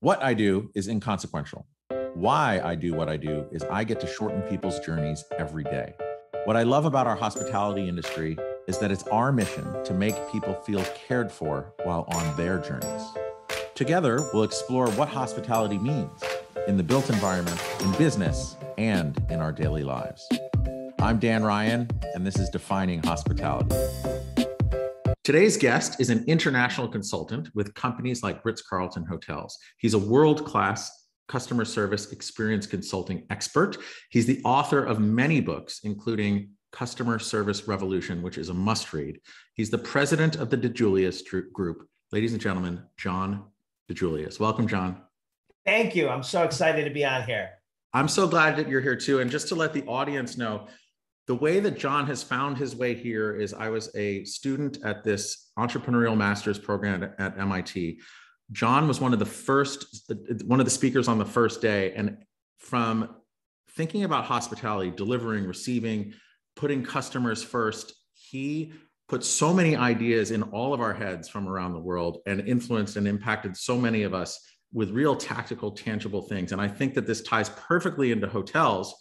What I do is inconsequential. Why I do what I do is I get to shorten people's journeys every day. What I love about our hospitality industry is that it's our mission to make people feel cared for while on their journeys. Together, we'll explore what hospitality means in the built environment, in business, and in our daily lives. I'm Dan Ryan, and this is Defining Hospitality. Today's guest is an international consultant with companies like Ritz-Carlton Hotels. He's a world-class customer service experience consulting expert. He's the author of many books, including Customer Service Revolution, which is a must-read. He's the president of the DiJulius Group. Ladies and gentlemen, John DiJulius. Welcome, John. Thank you. I'm so excited to be on here. I'm so glad that you're here too. And just to let the audience know, the way that John has found his way here is I was a student at this entrepreneurial master's program at MIT. John was one of the speakers on the first day. And from thinking about hospitality, delivering, receiving, putting customers first, he put so many ideas in all of our heads from around the world and influenced and impacted so many of us with real tactical, tangible things. And I think that this ties perfectly into hotels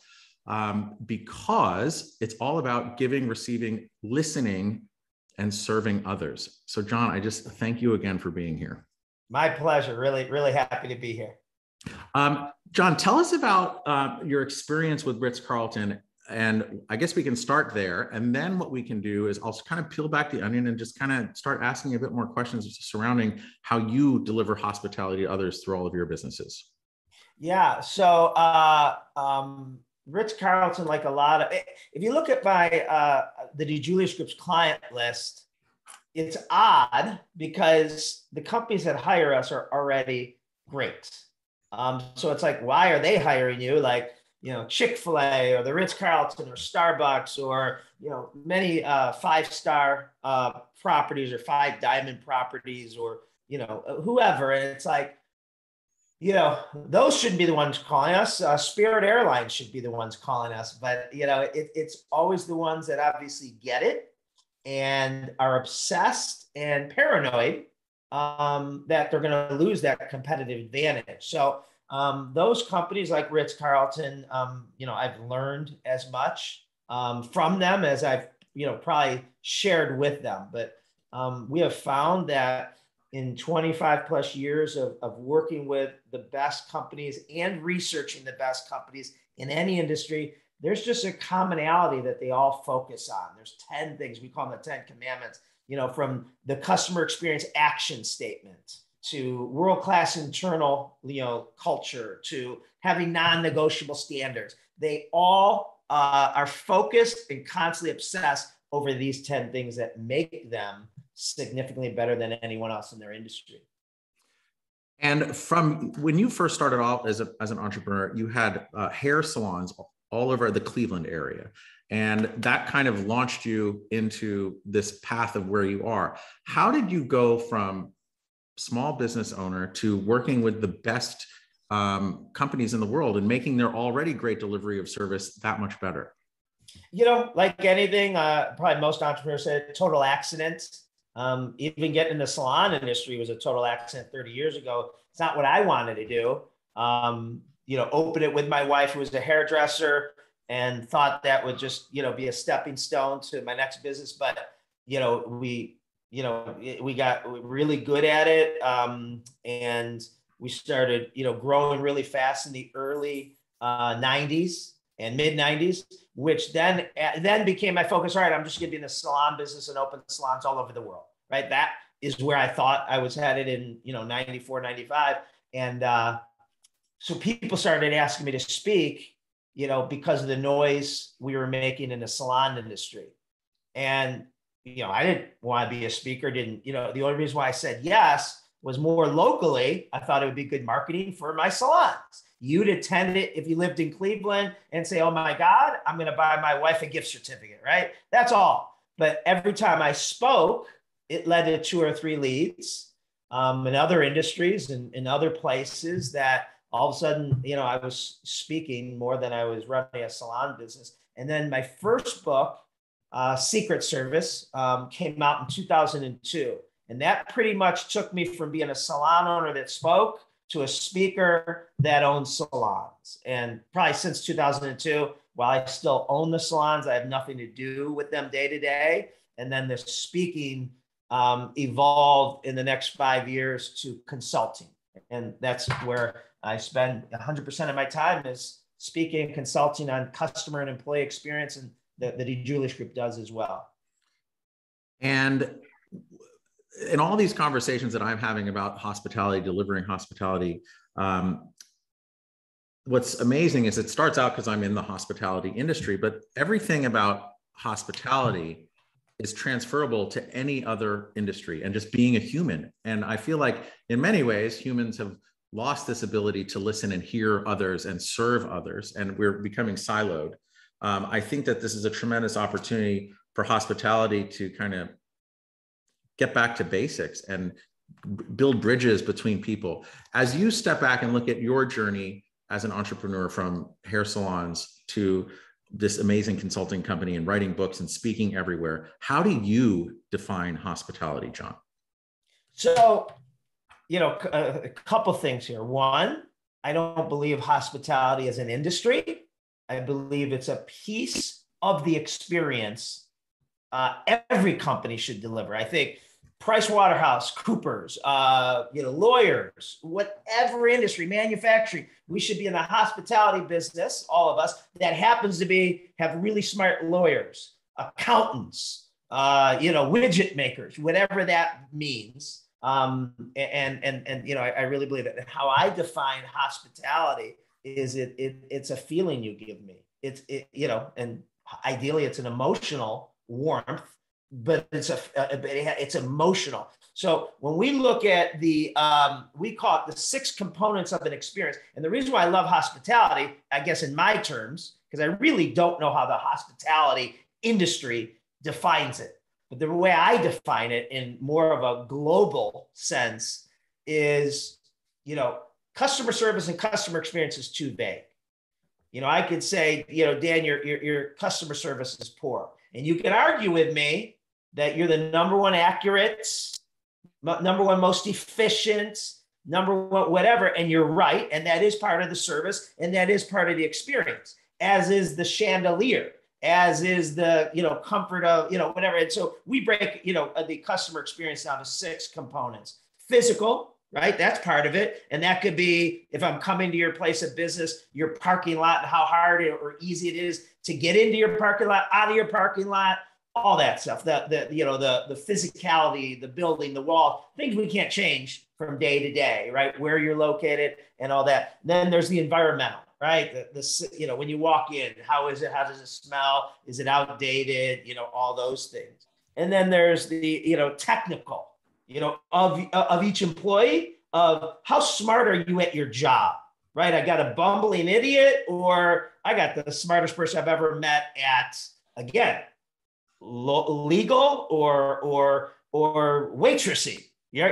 because it's all about giving, receiving, listening, and serving others. So John, I just thank you again for being here. My pleasure. Really, really happy to be here. John, tell us about your experience with Ritz-Carlton. And I guess we can start there. And then what we can do is I'll kind of peel back the onion and just kind of start asking a bit more questions surrounding how you deliver hospitality to others through all of your businesses. Yeah. So Ritz-Carlton, like a lot of, if you look at my, the DiJulius Group's client list, it's odd because the companies that hire us are already great. So it's like, why are they hiring you? Like, Chick-fil-A or the Ritz-Carlton or Starbucks or, many five-star properties or five-diamond properties or, whoever. And it's like, those shouldn't be the ones calling us. Spirit Airlines should be the ones calling us. But, it's always the ones that obviously get it and are obsessed and paranoid that they're going to lose that competitive advantage. So those companies like Ritz-Carlton, I've learned as much from them as I've, probably shared with them. But we have found that in 25 plus years of working with the best companies and researching the best companies in any industry, there's just a commonality that they all focus on. There's 10 things, we call them the 10 commandments, from the customer experience action statement to world-class internal, culture, to having non-negotiable standards. They all are focused and constantly obsessed over these 10 things that make them significantly better than anyone else in their industry. And from when you first started off as an entrepreneur, you had hair salons all over the Cleveland area. And that kind of launched you into this path of where you are. How did you go from small business owner to working with the best companies in the world and making their already great delivery of service that much better? Like anything, probably most entrepreneurs say total accident. Even getting in the salon industry was a total accident 30 years ago. It's not what I wanted to do. Open it with my wife, who was a hairdresser, and thought that would just, be a stepping stone to my next business. But, we got really good at it. And we started, growing really fast in the early 90s and mid 90s, which then became my focus. All right, I'm just going to be in the salon business and open salons all over the world, right? That is where I thought I was headed in, 94, 95. And so people started asking me to speak, because of the noise we were making in the salon industry. And, I didn't want to be a speaker, the only reason why I said yes was more locally. I thought it would be good marketing for my salons. You'd attend it if you lived in Cleveland and say, oh my God, I'm going to buy my wife a gift certificate, right? That's all. But every time I spoke, it led to 2 or 3 leads in other industries and in other places that all of a sudden, I was speaking more than I was running a salon business. And then my first book, Secret Service, came out in 2002. And that pretty much took me from being a salon owner that spoke to a speaker that owns salons. And probably since 2002, while I still own the salons, I have nothing to do with them day to day. And then the speaking evolved in the next 5 years to consulting. And that's where I spend 100% of my time is speaking and consulting on customer and employee experience, and the DiJulius Group does as well. And in all these conversations that I'm having about hospitality, delivering hospitality, what's amazing is it starts out because I'm in the hospitality industry, but everything about hospitality is transferable to any other industry and just being a human. And I feel like in many ways, humans have lost this ability to listen and hear others and serve others, and we're becoming siloed. I think that this is a tremendous opportunity for hospitality to kind of get back to basics and build bridges between people. As you step back and look at your journey as an entrepreneur from hair salons to this amazing consulting company and writing books and speaking everywhere, how do you define hospitality, John? So, a couple things here. One, I don't believe hospitality is an industry. I believe it's a piece of the experience every company should deliver. I think PricewaterhouseCoopers, lawyers, whatever industry, manufacturing, we should be in the hospitality business, all of us, that happens to have really smart lawyers, accountants, widget makers, whatever that means. I really believe it. And how I define hospitality is it's a feeling you give me. And ideally it's an emotional warmth, but it's emotional. So when we look at we call it the 6 components of an experience. And the reason why I love hospitality, I guess in my terms, because I really don't know how the hospitality industry defines it. But the way I define it in more of a global sense is, customer service and customer experience is too vague. I could say, Dan, your customer service is poor. And you can argue with me that you're the number one accurate, number one most efficient, number one whatever, and you're right. And that is part of the service, and that is part of the experience, as is the chandelier, as is the comfort of whatever. And so we break the customer experience down to 6 components. Physical, right? That's part of it. And that could be, if I'm coming to your place of business, your parking lot, and how hard or easy it is to get into your parking lot, out of your parking lot, all that stuff. The physicality, the building, the wall, things we can't change from day to day, right? Where you're located and all that. Then there's the environmental, right? When you walk in, how is it? How does it smell? Is it outdated? All those things. And then there's the technical, of each employee, of how smart are you at your job, right? I got a bumbling idiot, or I got the smartest person I've ever met at, again, legal or waitressy.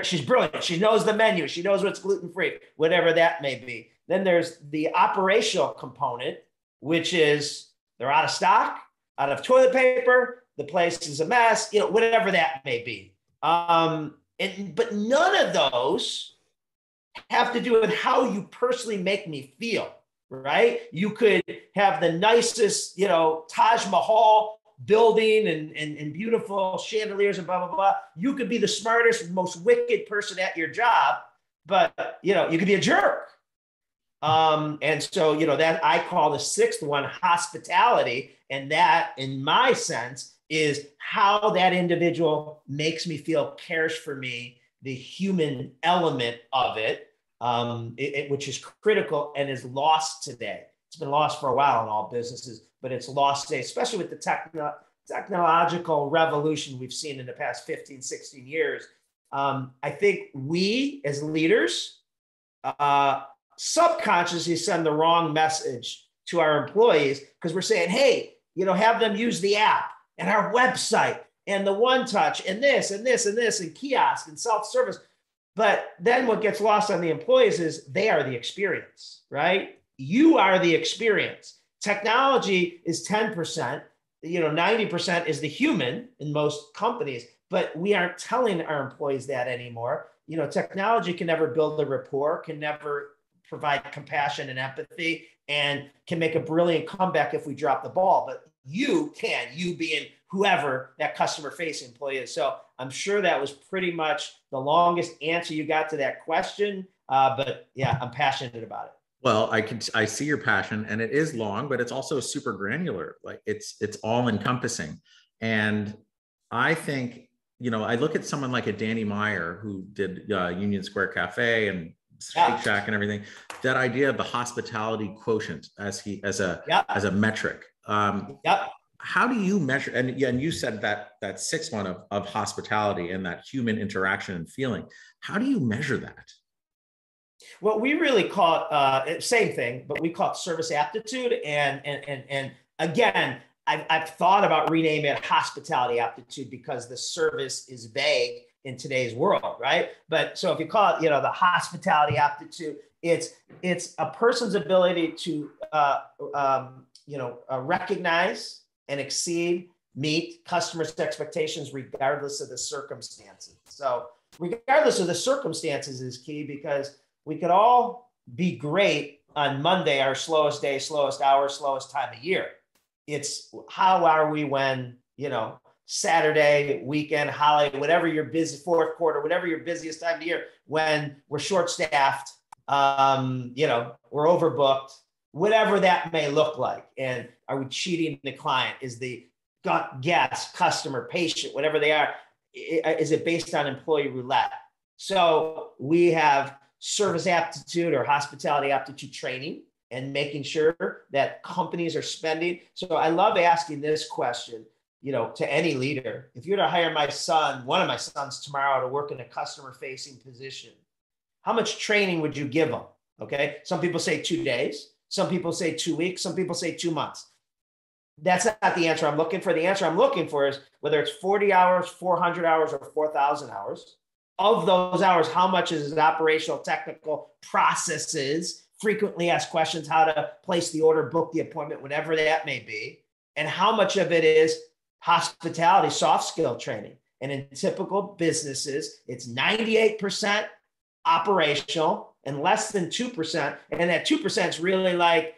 She's brilliant. She knows the menu. She knows what's gluten-free, whatever that may be. Then there's the operational component, which is they're out of stock, out of toilet paper, the place is a mess, whatever that may be. But none of those have to do with how you personally make me feel, right? You could have the nicest, Taj Mahal building and beautiful chandeliers and blah, blah, blah. You could be the smartest, most wicked person at your job, but, you could be a jerk. And so, that I call the 6th one hospitality. And that, in my sense, is how that individual makes me feel, cares for me, the human element of it, which is critical and is lost today. It's been lost for a while in all businesses, but it's lost today, especially with the technological revolution we've seen in the past 15, 16 years. I think we as leaders subconsciously send the wrong message to our employees, because we're saying, hey, have them use the app and our website and the one touch and this and this and this and kiosk and self-service. But then what gets lost on the employees is they are the experience, right? You are the experience. Technology is 10%, 90% is the human in most companies, but we aren't telling our employees that anymore. technology can never build a rapport, can never provide compassion and empathy, and can make a brilliant comeback if we drop the ball. But you being whoever that customer facing employee is. So I'm sure that was pretty much the longest answer you got to that question. But yeah, I'm passionate about it. Well, I see your passion, and it is long, but it's also super granular. Like it's all encompassing. And I think, I look at someone like a Danny Meyer who did Union Square Cafe and Shake Shack and everything. That idea of the hospitality quotient as a metric. How do you measure? And you said that sixth one of hospitality and that human interaction and feeling. How do you measure that? Well, we really call it same thing, but we call it service aptitude. And again, I've thought about renaming it hospitality aptitude because the service is vague in today's world, right? But so if you call it, the hospitality aptitude, it's a person's ability to, recognize and meet customers' expectations regardless of the circumstances. So regardless of the circumstances is key, because we could all be great on Monday, our slowest day, slowest hour, slowest time of year. It's how are we when, Saturday, weekend, holiday, whatever your busy fourth quarter, whatever your busiest time of year, when we're short-staffed, we're overbooked, whatever that may look like. And are we cheating the client? Is the guest, customer, patient, whatever they are, is it based on employee roulette? So we have service aptitude or hospitality aptitude training and making sure that companies are spending. So I love asking this question, to any leader. If you were to hire one of my sons tomorrow to work in a customer facing position, how much training would you give them? Okay. Some people say 2 days. Some people say 2 weeks. Some people say 2 months. That's not the answer I'm looking for. The answer I'm looking for is whether it's 40 hours, 400 hours, or 4,000 hours. Of those hours, how much is operational, technical processes, frequently asked questions, how to place the order, book the appointment, whatever that may be, and how much of it is hospitality, soft skill training. And in typical businesses, it's 98% operational and less than 2%. And that 2% is really like,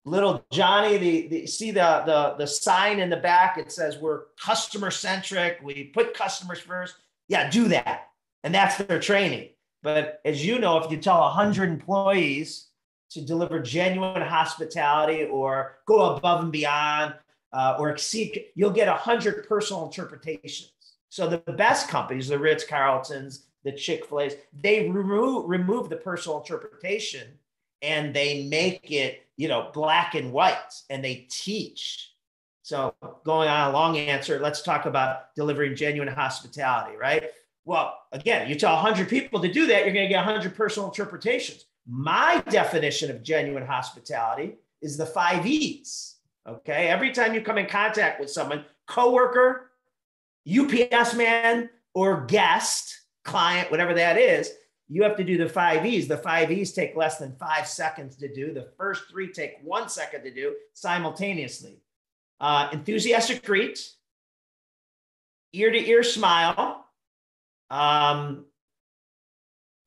little Johnny, see the sign in the back, it says we're customer centric, we put customers first. Yeah, do that. And that's their training. But as you know, if you tell 100 employees to deliver genuine hospitality or go above and beyond or exceed, you'll get 100 personal interpretations. So the best companies, the Ritz-Carltons, the Chick-fil-A's, they remove the personal interpretation and they make it, black and white, and they teach. So going on a long answer, let's talk about delivering genuine hospitality, right? Well, again, you tell 100 people to do that, you're going to get 100 personal interpretations. My definition of genuine hospitality is the 5 E's, okay? Every time you come in contact with someone, coworker, UPS man, or guest, client, whatever that is, you have to do the 5 E's. The 5 E's take less than 5 seconds to do. The first 3 take 1 second to do simultaneously. Enthusiastic greet, ear-to-ear smile. Oh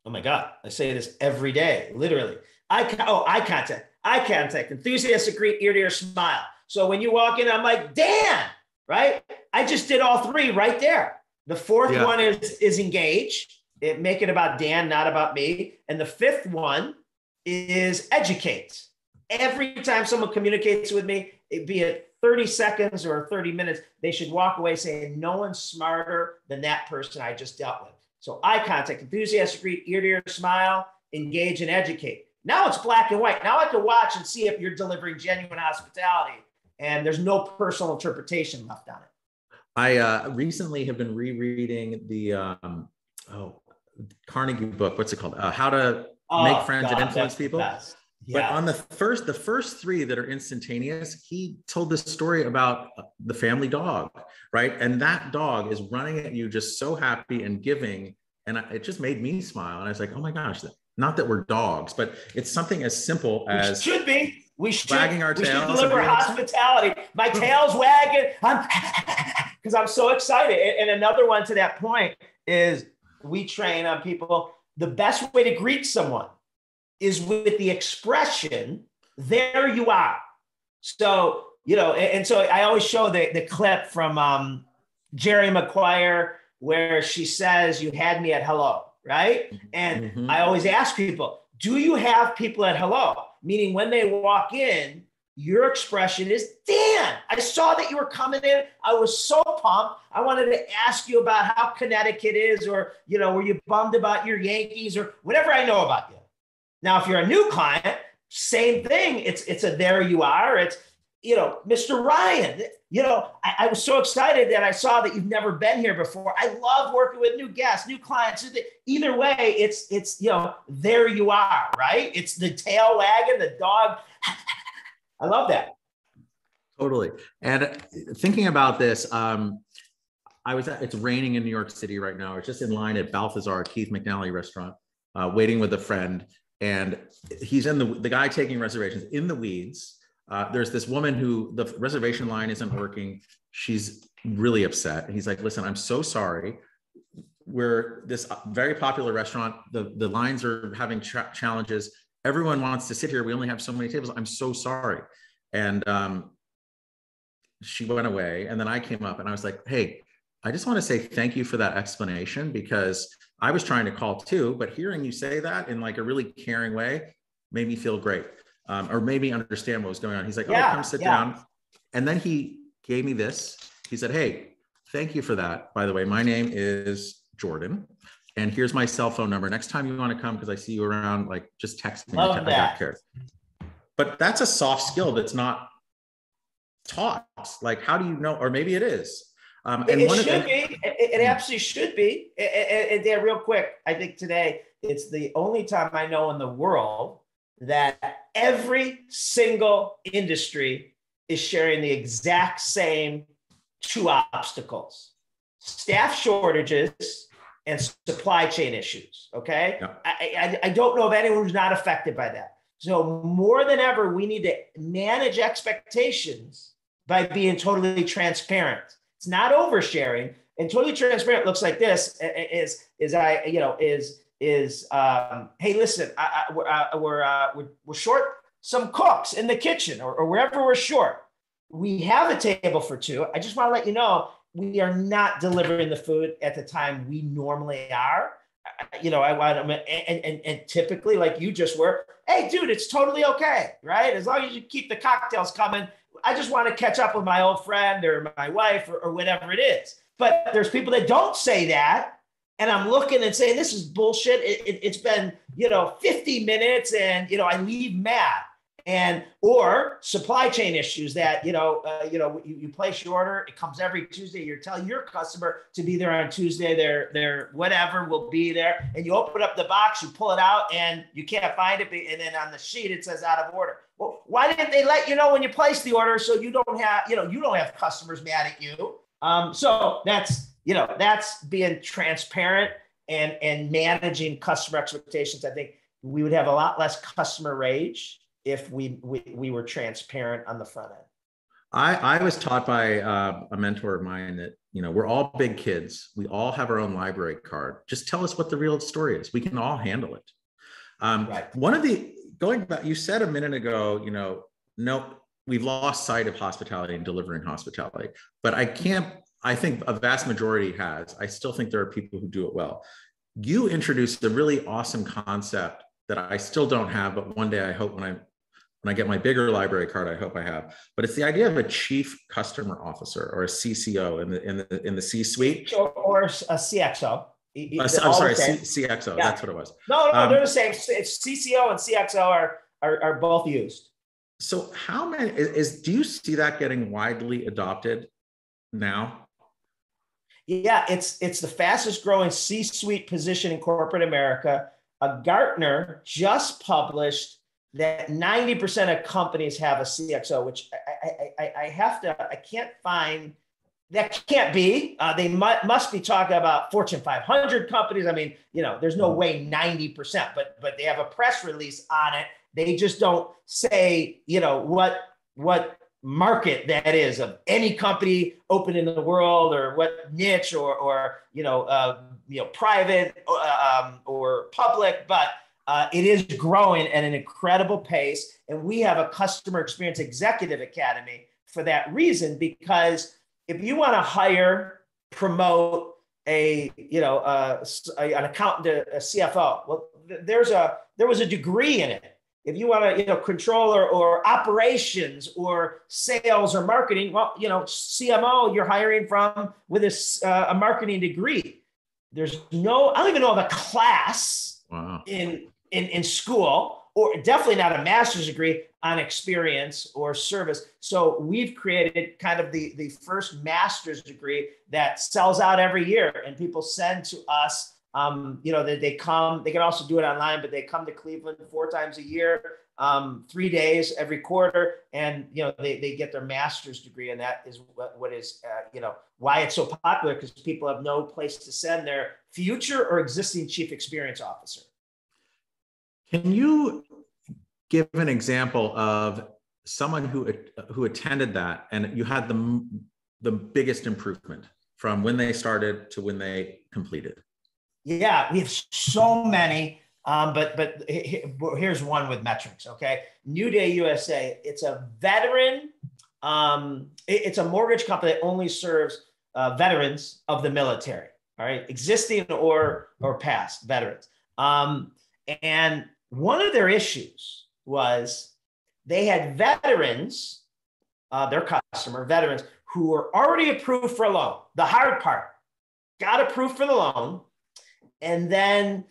my God, I say this every day, literally. Eye contact, enthusiastic greet, ear-to-ear smile. So when you walk in, I'm like, Dan, right? I just did all 3 right there. The fourth one is engage. Make it about Dan, not about me. And the 5th one is educate. Every time someone communicates with me, be it 30 seconds or 30 minutes, they should walk away saying, no one's smarter than that person I just dealt with. So eye contact, enthusiastic greet, ear-to-ear smile, engage and educate. Now it's black and white. Now I can watch and see if you're delivering genuine hospitality, and there's no personal interpretation left on it. I recently have been rereading the Carnegie book. What's it called? How to Make Friends and Influence People. But on the first 3 that are instantaneous, he told this story about the family dog, right? And that dog is running at you just so happy and giving. And it just made me smile. And I was like, oh my gosh, not that we're dogs, but it's something as simple as we should wagging our tails. We should deliver hospitality. My tail's wagging because I'm so excited. And another one to that point is we train on people. The best way to greet someone is with the expression, there you are. So, and so I always show the clip from Jerry Maguire where she says, you had me at hello, right? And I always ask people, do you have people at hello? Meaning when they walk in, your expression is, Dan, I saw that you were coming in. I was so pumped. I wanted to ask you about how Connecticut is, or, were you bummed about your Yankees, or whatever I know about you. Now, if you're a new client, same thing. It's a there you are. It's, Mr. Ryan, I was so excited that I saw that you've never been here before. I love working with new guests, new clients. Either way, it's there you are, right? It's the tail wagging, the dog. I love that. Totally. And thinking about this, it's raining in New York City right now. I was just in line at Balthazar, Keith McNally restaurant, waiting with a friend. And he's the guy taking reservations in the weeds. There's this woman who the reservation line isn't working. She's really upset. And he's like, listen, I'm so sorry. We're this very popular restaurant. The lines are having challenges. Everyone wants to sit here. We only have so many tables. I'm so sorry. And she went away. And then I came up and I was like, hey, I just want to say thank you for that explanation, because I was trying to call too, but hearing you say that in like a really caring way made me feel great, or made me understand what was going on. He's like, oh, come sit down. And then he gave me this. He said, hey, thank you for that. By the way, my name is Jordan. And here's my cell phone number. Next time you want to come, because I see you around, like, just text me. I got care. But that's a soft skill that's not taught. Like, how do you know? Or maybe it is. It should be. It absolutely should be. And Dan, real quick, I think today it's the only time I know in the world that every single industry is sharing the exact same two obstacles: staff shortages and supply chain issues, okay? Yeah. I don't know of anyone who's not affected by that. So more than ever, we need to manage expectations by being totally transparent. It's not oversharing. And totally transparent looks like this: hey, listen, we're short some cooks in the kitchen, or wherever we're short. We have a table for two. I just want to let you know, we are not delivering the food at the time we normally are. I want them, and typically, like you just were, hey, dude, it's totally okay, right? As long as you keep the cocktails coming. I just want to catch up with my old friend or my wife or whatever it is. But there's people that don't say that. And I'm looking and saying, this is bullshit. It's been, 50 minutes and, I leave mad. Or supply chain issues that, you place your order, it comes every Tuesday. You're telling your customer to be there on Tuesday. Their whatever will be there. And you open up the box, you pull it out, and you can't find it. And then on the sheet, it says out of order. Well, why didn't they let you know when you place the order, so you don't have customers mad at you? So that's being transparent and managing customer expectations. I think we would have a lot less customer rage if we were transparent on the front end. I was taught by a mentor of mine that, we're all big kids. We all have our own library card. Just tell us what the real story is. We can all handle it. Right. Going back, you said a minute ago, no, we've lost sight of hospitality and delivering hospitality, but I think a vast majority has. I still think there are people who do it well. You introduced a really awesome concept that I still don't have, but one day I hope when I get my bigger library card, I hope I have. But it's the idea of a chief customer officer, or a CCO in the C-suite, or a CXO. I'm sorry, CXO. Yeah. That's what it was. No, they're the same. CCO and CXO are both used. So how many do you see that getting widely adopted now? Yeah, it's the fastest growing C-suite position in corporate America. Gartner just published that 90% of companies have a CXO, which I can't find. That can't be. They must be talking about Fortune 500 companies. I mean, there's no way 90%, but they have a press release on it. They just don't say, what market that is of any company open in the world, or what niche, or private or public, but it is growing at an incredible pace. And we have a customer experience executive academy for that reason, because if you want to hire, promote an accountant, a CFO, well, there was a degree in it. If you want to, controller or operations or sales or marketing, well, CMO, you're hiring from with a marketing degree. There's I don't even know of a class in school, or definitely not a master's degree on experience or service. So we've created kind of the first master's degree that sells out every year, and people send to us. They come, they can also do it online, but they come to Cleveland 4 times a year, 3 days every quarter. And, they get their master's degree. And that is what is, why it's so popular, because people have no place to send their future or existing chief experience officer. Can you give an example of someone who attended that and you had the biggest improvement from when they started to when they completed? Yeah, we have so many, but here's one with metrics, okay? New Day USA, it's a veteran, it's a mortgage company that only serves veterans of the military, all right? Existing or past veterans. And one of their issues was they had veterans, their customer, veterans, who were already approved for a loan. The hard part, got approved for the loan. And then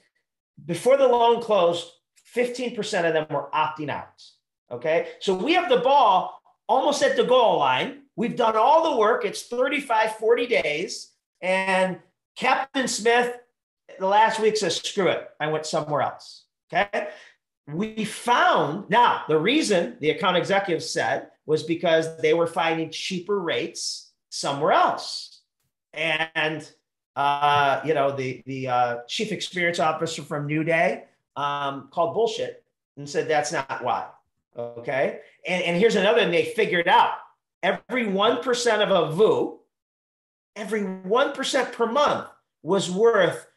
before the loan closed, 15% of them were opting out. Okay. So we have the ball almost at the goal line. We've done all the work. It's 35, 40 days. And Captain Smith, the last week, says, screw it, I went somewhere else. Okay. We found, now the reason the account executive said was because they were finding cheaper rates somewhere else. And the chief experience officer from New Day called bullshit and said, that's not why. Okay. And here's another thing they figured out. Every 1% of a VU, every 1% per month was worth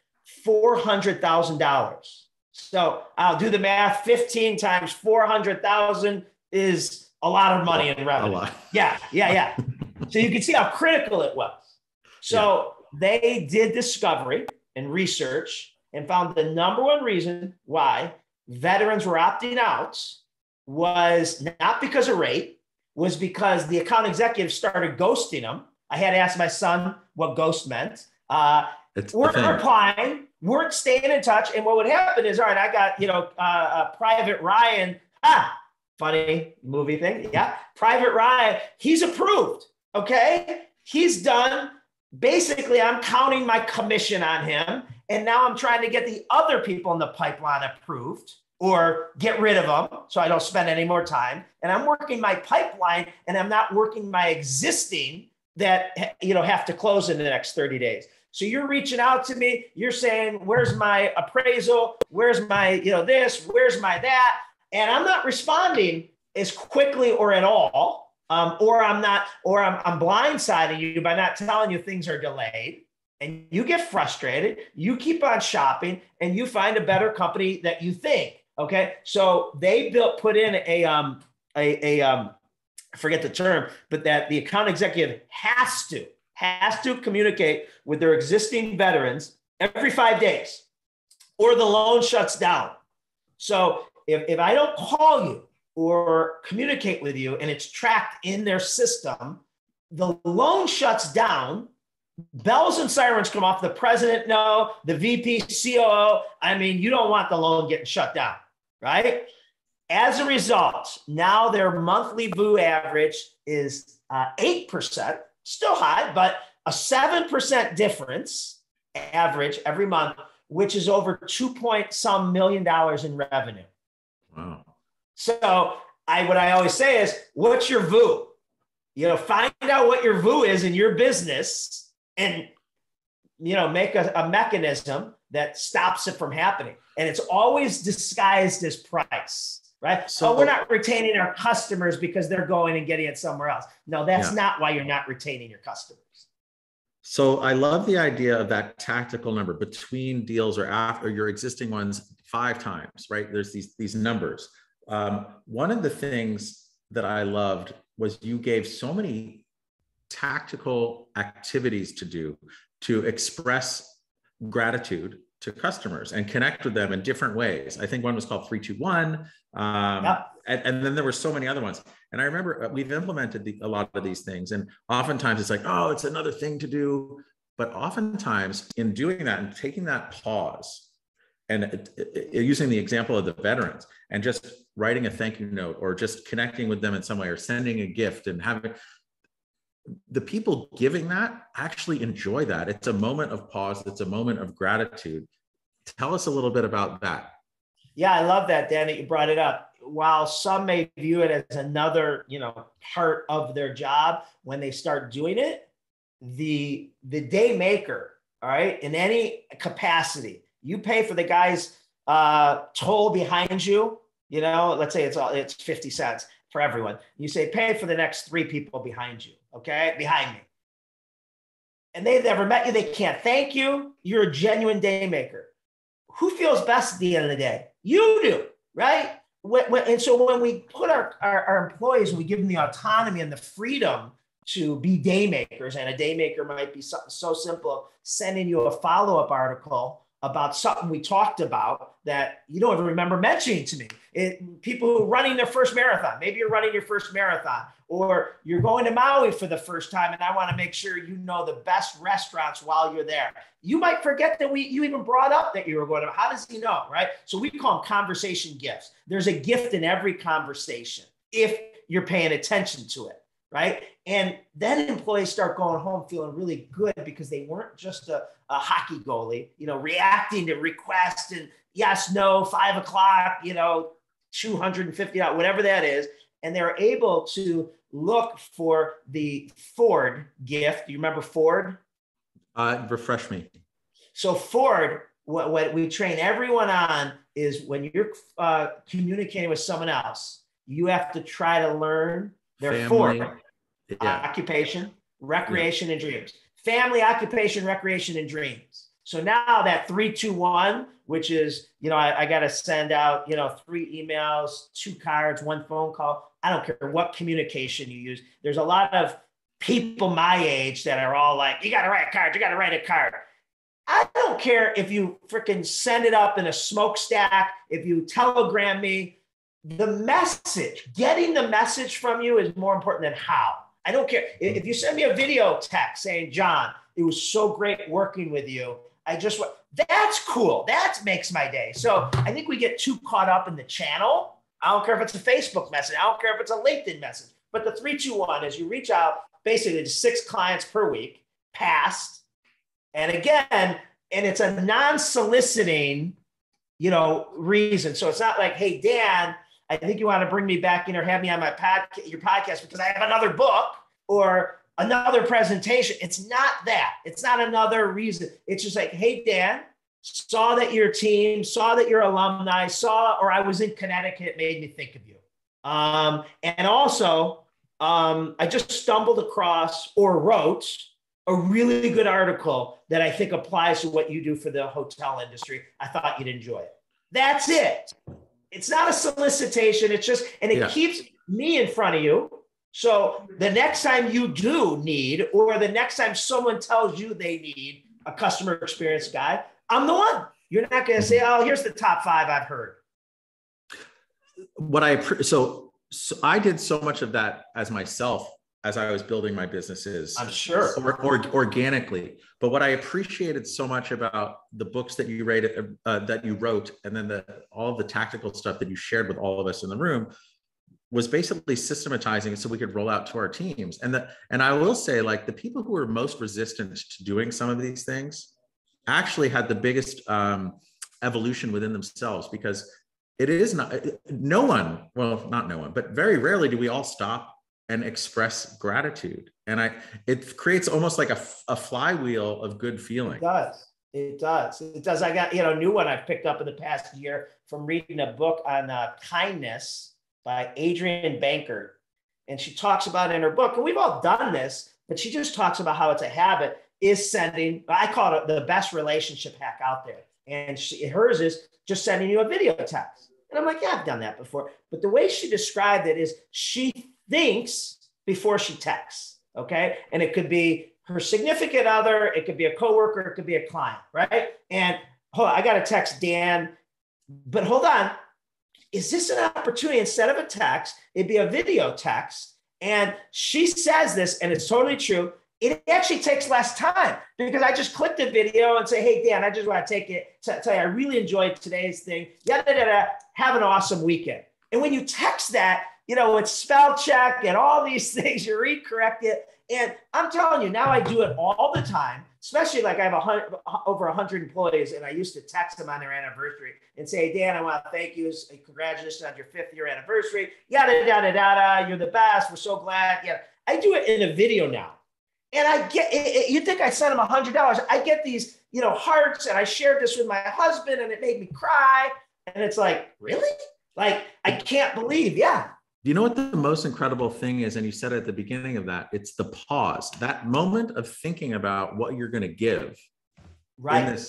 $400,000. So I'll do the math. 15 times 400,000 is a lot of money in revenue. A lot. Yeah. So you can see how critical it was. So they did discovery and research and found the number one reason why veterans were opting out was not because of rate, was because the account executive started ghosting them. I had to ask my son what ghost meant. Weren't replying, weren't staying in touch. And what would happen is, all right, I got, Private Ryan, funny movie thing. Yeah. Private Ryan, he's approved. Okay. He's done. Basically, I'm counting my commission on him. And now I'm trying to get the other people in the pipeline approved or get rid of them so I don't spend any more time. And I'm working my pipeline and I'm not working my existing that, have to close in the next 30 days. So you're reaching out to me. You're saying, where's my appraisal? Where's my, this? Where's my that? And I'm not responding as quickly or at all. I'm blindsiding you by not telling you things are delayed, and you get frustrated. You keep on shopping, and you find a better company that you think. Okay, so they put in I forget the term, but that the account executive has to communicate with their existing veterans every 5 days, or the loan shuts down. So if I don't call you or communicate with you and it's tracked in their system, the loan shuts down, bells and sirens come off, the president, no, the VP, COO. I mean, you don't want the loan getting shut down, right? As a result, now their monthly VU average is 8%, still high, but a 7% difference average every month, which is over $2 million in revenue. Wow. So what I always say is, what's your VU? Find out what your VU is in your business and, make a mechanism that stops it from happening. And it's always disguised as price. right? So We're not retaining our customers because they're going and getting it somewhere else. No, that's not why you're not retaining your customers. So I love the idea of that tactical number between deals or after your existing ones 5 times, right? There's these numbers. One of the things that I loved was you gave so many tactical activities to do to express gratitude to customers and connect with them in different ways. I think one was called 321. And then there were so many other ones. And I remember we've implemented a lot of these things. And oftentimes it's like, oh, it's another thing to do. But oftentimes in doing that and taking that pause and using the example of the veterans and just writing a thank you note or just connecting with them in some way or sending a gift and having the people giving that actually enjoy that. It's a moment of pause. It's a moment of gratitude. Tell us a little bit about that. Yeah, I love that, Dan, that you brought it up. While some may view it as another, part of their job, when they start doing it, the day maker, all right, in any capacity, you pay for the guy's toll behind you. Let's say it's 50 cents for everyone. You say pay for the next 3 people behind you, okay, behind me. And they've never met you. They can't thank you. You're a genuine day maker. Who feels best at the end of the day? You do, right? And so when we put our employees and we give them the autonomy and the freedom to be day makers, and a day maker might be something so simple, sending you a follow-up article about something we talked about that you don't even remember mentioning to me. People who are running their first marathon, maybe you're running your first marathon, or you're going to Maui for the first time, and I want to make sure you know the best restaurants while you're there. You might forget that you even brought up that you were going to. How does he know, right? So we call them conversation gifts. There's a gift in every conversation if you're paying attention to it, right? And then employees start going home feeling really good because they weren't just a hockey goalie, reacting to requests and yes, no, 5 o'clock, $250, whatever that is. And they're able to look for the Ford gift. Do you remember Ford? Refresh me. So Ford, what we train everyone on is when you're communicating with someone else, you have to try to learn their Family. Ford. Occupation, recreation, and dreams. Family, occupation, recreation, and dreams. So now that 321, which is, I got to send out, 3 emails, 2 cards, 1 phone call. I don't care what communication you use. There's a lot of people my age that are all like, you got to write a card. You got to write a card. I don't care if you freaking send it up in a smokestack, if you telegram me. The message, getting the message from you is more important than how. I don't care. If you send me a video text saying, John, it was so great working with you. That's cool. That makes my day. So I think we get too caught up in the channel. I don't care if it's a Facebook message. I don't care if it's a LinkedIn message. But the 321 is you reach out basically to 6 clients per week, past. And again, and it's a non-soliciting, reason. So it's not like, hey, Dan, I think you want to bring me back or have me on your podcast because I have another book or another presentation. It's not that. It's not another reason. It's just like, hey, Dan, saw that your team, saw that your alumni, or I was in Connecticut, made me think of you. And also, I just stumbled across or wrote a really good article that I think applies to what you do for the hotel industry. I thought you'd enjoy it. That's it. It's not a solicitation. It's just, and it keeps me in front of you. So the next time you do need, or the next time someone tells you they need a customer experience guy, I'm the one. You're not going to say, oh, here's the top 5 I've heard. So I did so much of that as myself as I was building my businesses. I'm sure. Organically. But what I appreciated so much about the books that you wrote, and then all the tactical stuff that you shared with all of us in the room, was basically systematizing it so we could roll out to our teams. And I will say, like, the people who were most resistant to doing some of these things actually had the biggest evolution within themselves, because it is not no one, but very rarely do we all stop and express gratitude. And it creates almost like a flywheel of good feeling. It does. It does. It does. I got, a new one I've picked up in the past year from reading a book on kindness by Adrienne Banker. And she talks about in her book, and we've all done this, but she just talks about how it's a habit, is sending, I call it the best relationship hack out there. And hers is just sending you a video text. And I'm like, yeah, I've done that before. But the way she described it is she thinks before she texts, okay? And it could be her significant other, it could be a coworker, it could be a client, right? And hold on, I got to text Dan, but hold on. Is this an opportunity? Instead of a text, it'd be a video text. And she says this, and it's totally true. It actually takes less time because I just click the video and say, hey, Dan, I just want to take it to tell you I really enjoyed today's thing. Yada, yada, have an awesome weekend. And when you text that, it's spell check and all these things, you read correct it. And I'm telling you, now I do it all the time, especially like I have over 100 employees, and I used to text them on their anniversary and say, hey, Dan, I want to thank you. Congratulations on your 5th year anniversary. Yada, yada, yada. You're the best. We're so glad. Yeah, I do it in a video now. And I get, you think I sent him $100. I get these, hearts, and I shared this with my husband, and it made me cry. And it's like, really? Like, I can't believe, yeah. Do you know what the most incredible thing is? And you said at the beginning of that, it's the pause, that moment of thinking about what you're going to give. Right.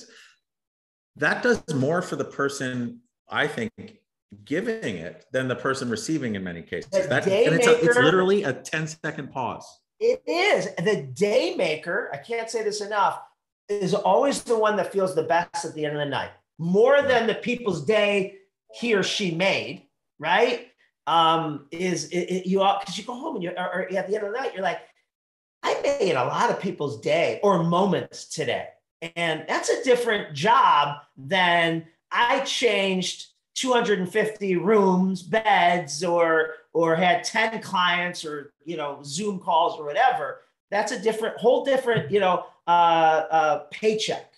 That does more for the person, I think, giving it than the person receiving in many cases. It's literally a 10-second pause. It is. The day maker, I can't say this enough, is always the one that feels the best at the end of the night, more than the people's day he or she made, right? Because you go home and or at the end of the night, you're like, I made a lot of people's day or moments today. And that's a different job than I changed 250 rooms, beds, or had 10 clients, or, Zoom calls or whatever. That's a whole different, paycheck.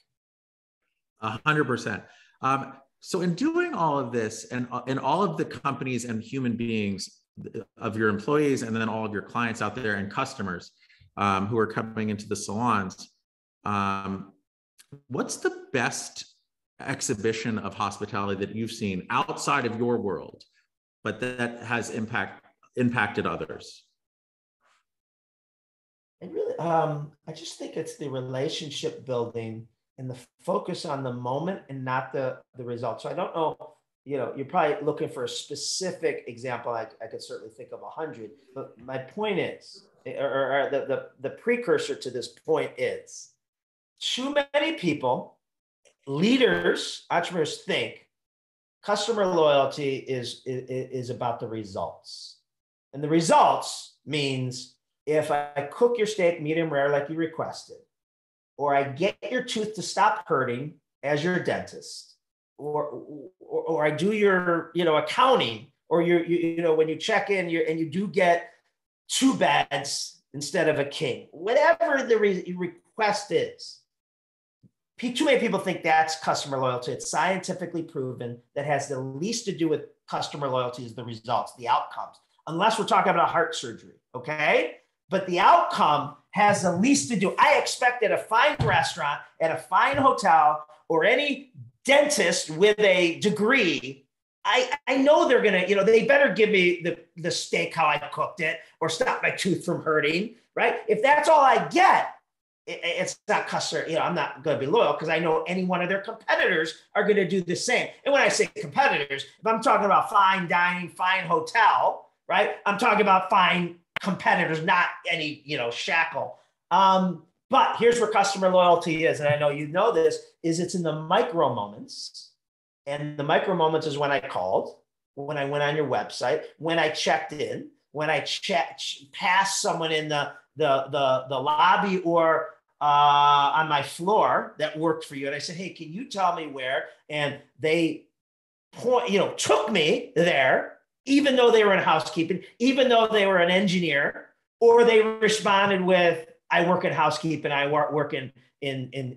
100%. So in doing all of this, and in all of the companies and human beings of your employees, and then all of your clients out there and customers who are coming into the salons, what's the best exhibition of hospitality that you've seen outside of your world, but that has impacted others? And really, I just think it's the relationship building and the focus on the moment and not the result. So I don't know, you're probably looking for a specific example. I could certainly think of 100, but my point is, or the precursor to this point is, too many people, leaders, entrepreneurs, think customer loyalty is about the results. And the results means if I cook your steak medium rare like you requested, or I get your tooth to stop hurting as your dentist, or I do your, accounting, or when you check in, and you do get 2 beds instead of a king, whatever the request is. Too many people think that's customer loyalty. It's scientifically proven that has the least to do with customer loyalty is the results, the outcomes, unless we're talking about heart surgery, okay? But the outcome has the least to do. I expect at a fine restaurant, at a fine hotel, or any dentist with a degree, I know they're going to, they better give me the steak how I cooked it, or stop my tooth from hurting, right? If that's all I get, it's not customer, I'm not going to be loyal, because I know any one of their competitors are going to do the same. And when I say competitors, if I'm talking about fine dining, fine hotel, right? I'm talking about fine competitors, not any, shackle. But here's where customer loyalty is, and I know you know this, is it's in the micro moments. And the micro moments is when I called, when I went on your website, when I checked in, when I passed someone in the lobby or on my floor that worked for you, and I said, hey, can you tell me where? And they took me there, even though they were in housekeeping, even though they were an engineer, or they responded with, I work in housekeeping, I work in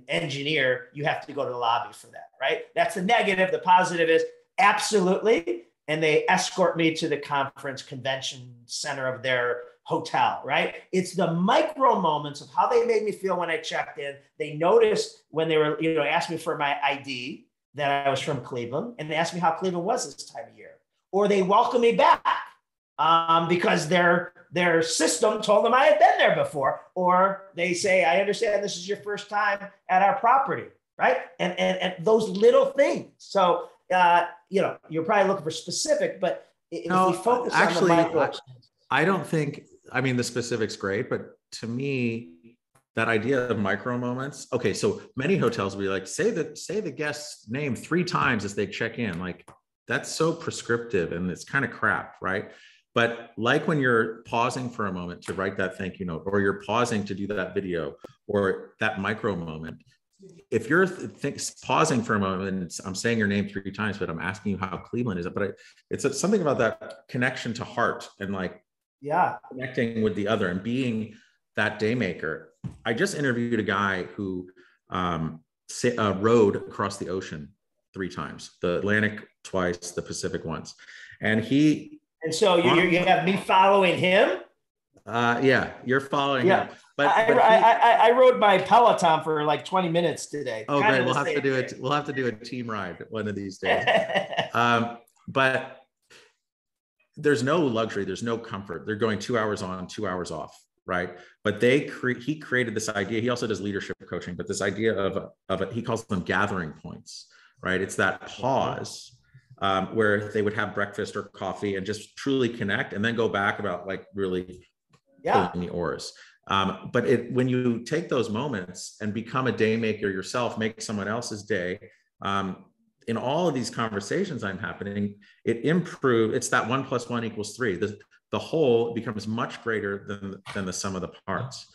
engineer, you have to go to the lobby for that, right? That's the negative. The positive is absolutely. And they escort me to the convention center of their hotel, right? It's the micro moments of how they made me feel when I checked in. They noticed when they were, asked me for my ID that I was from Cleveland, and they asked me how Cleveland was this time of year. Or they welcome me back because their system told them I had been there before. Or they say, I understand this is your first time at our property, right? And those little things. So, you're probably looking for specific, but if we focus on the micro. I don't think, the specific's great, but to me, that idea of micro moments. Okay, so many hotels will be like, say the guest's name 3 times as they check in. Like, that's so prescriptive and it's kind of crap, right? But like when you're pausing for a moment to write that thank you note, or you're pausing to do that video, or that micro moment, if you're pausing for a moment and I'm saying your name 3 times, but I'm asking you how Cleveland is, but it's something about that connection to heart and connecting with the other and being that day maker. I just interviewed a guy who rowed across the ocean 3 times, the Atlantic twice, the Pacific once. And so you have me following him? Yeah, you're following him. But I rode my Peloton for like 20 minutes today. Oh, great. We'll have to do a team ride one of these days. But there's no luxury. There's no comfort. They're going 2 hours on, 2 hours off. Right. But he created this idea. He also does leadership coaching, but this idea of he calls them gathering points, right? It's that pause where they would have breakfast or coffee and just truly connect and then go back about really pulling the oars. But when you take those moments and become a day maker yourself, make someone else's day, in all of these conversations I'm happening, it's that 1 + 1 = 3. The whole becomes much greater than the sum of the parts.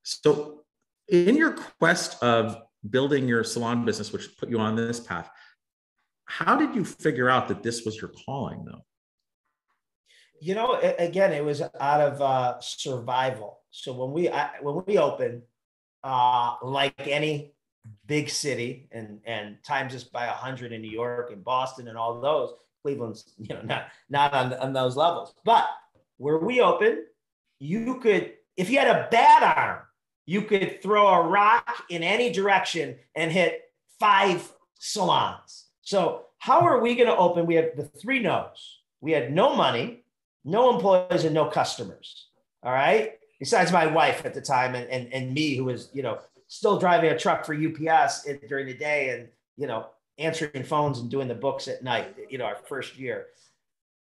So in your quest of building your salon business, which put you on this path, how did you figure out that this was your calling though? Again, it was out of survival. So when we opened, like any big city and times this by 100 in New York and Boston and all those, Cleveland's, not on those levels, but where we opened, you could, if you had a bad arm, you could throw a rock in any direction and hit 5 salons. So how are we going to open? We have the 3 no's. We had no money, no employees, and no customers. All right. Besides my wife at the time and me, who was, still driving a truck for UPS during the day and, answering phones and doing the books at night, our first year.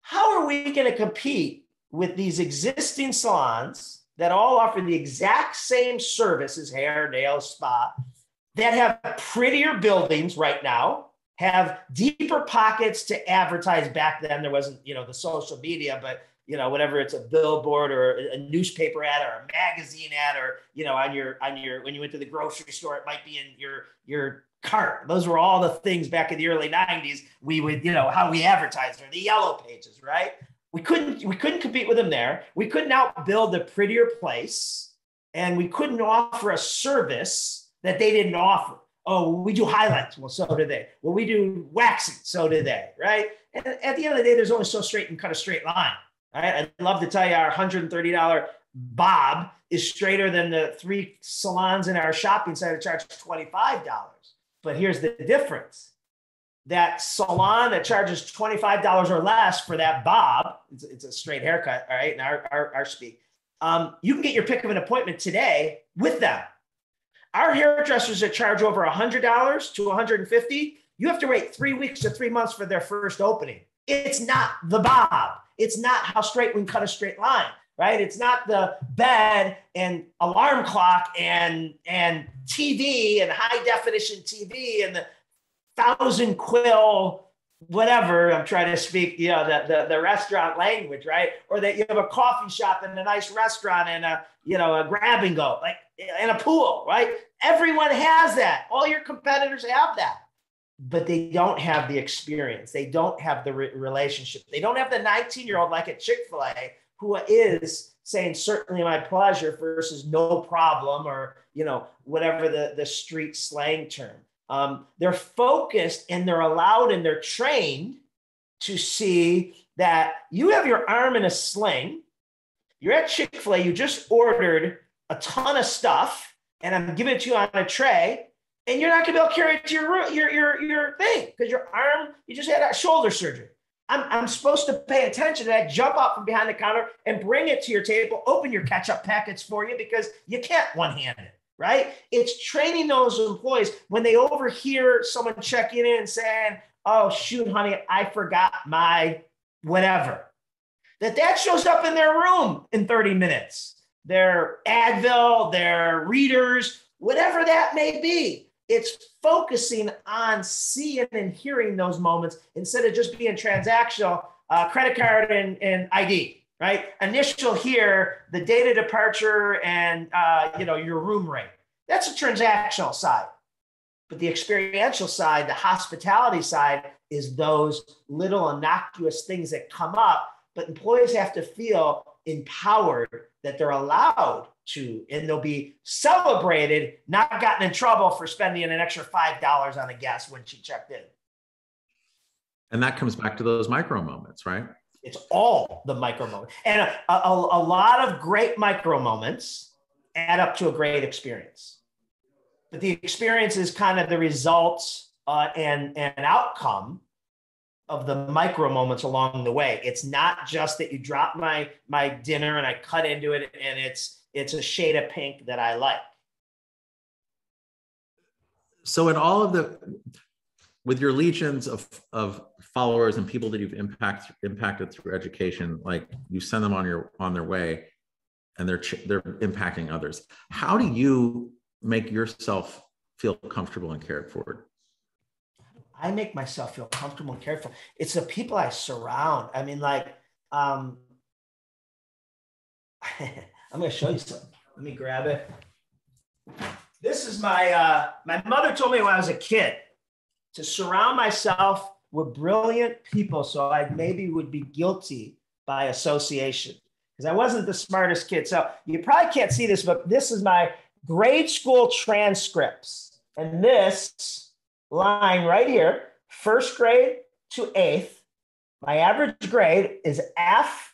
How are we going to compete with these existing salons that all offer the exact same services, hair, nails, spa, that have prettier buildings right now, have deeper pockets to advertise? Back then, there wasn't, the social media, but, whatever, it's a billboard or a newspaper ad or a magazine ad, or, on your, when you went to the grocery store, it might be in your cart. Those were all the things back in the early 90s. We would, how we advertised, or the yellow pages, right? We couldn't compete with them there. We couldn't outbuild a prettier place, and we couldn't offer a service that they didn't offer. Oh, we do highlights. Well, so do they. Well, we do waxing. So do they, right? And at the end of the day, there's only so straight and cut a straight line. All right. I'd love to tell you our $130 bob is straighter than the 3 salons in our shopping center charge $25. But here's the difference. That salon that charges $25 or less for that bob, it's a straight haircut, all right, in our speak. You can get your pick of an appointment today with them. Our hairdressers that charge over $100 to $150, you have to wait 3 weeks to 3 months for their first opening. It's not the bob. It's not how straight we can cut a straight line, right? It's not the bed and alarm clock and TV and high definition TV and the 1,000 quill, whatever I'm trying to speak, the restaurant language, right? Or that you have a coffee shop and a nice restaurant and a grab and go, and a pool, right? Everyone has that. All your competitors have that, but they don't have the experience. They don't have the relationship. They don't have the 19-year-old like at Chick-fil-A who is saying, certainly my pleasure versus no problem, or, whatever the street slang term. They're focused and they're allowed and they're trained to see that you have your arm in a sling. You're at Chick-fil-A, you just ordered a ton of stuff, and I'm giving it to you on a tray, and you're not gonna be able to carry it to your thing because your arm, you just had that shoulder surgery. I'm supposed to pay attention to that, jump up from behind the counter and bring it to your table, open your ketchup packets for you because you can't one-handed, right? It's training those employees when they overhear someone checking in and saying, oh, shoot, honey, I forgot my whatever. That shows up in their room in 30 minutes. Their Advil, their readers, whatever that may be. It's focusing on seeing and hearing those moments instead of just being transactional, credit card and ID, right? Initial here, the date of departure and your room rate. That's a transactional side. But the experiential side, the hospitality side, is those little innocuous things that come up, but employees have to feel empowered that they're allowed to, and they'll be celebrated, not gotten in trouble for spending an extra $5 on a guest when she checked in. And that comes back to those micro moments, right? It's all the micro moments. And a lot of great micro moments add up to a great experience. But the experience is kind of the results and outcome of the micro moments along the way. It's not just that you drop my dinner and I cut into it and it's a shade of pink that I like. So in all of with your legions of followers and people that you've impacted through education, like you send them on their way and they're impacting others. How do you make yourself feel comfortable and cared for? I make myself feel comfortable and cared for. It's the people I surround. I mean, like, I'm going to show you something. Let me grab it. This is my mother told me when I was a kid to surround myself with brilliant people so I maybe would be guilty by association because I wasn't the smartest kid. So you probably can't see this, but this is my grade school transcripts. And this line right here, first grade to eighth, my average grade is F,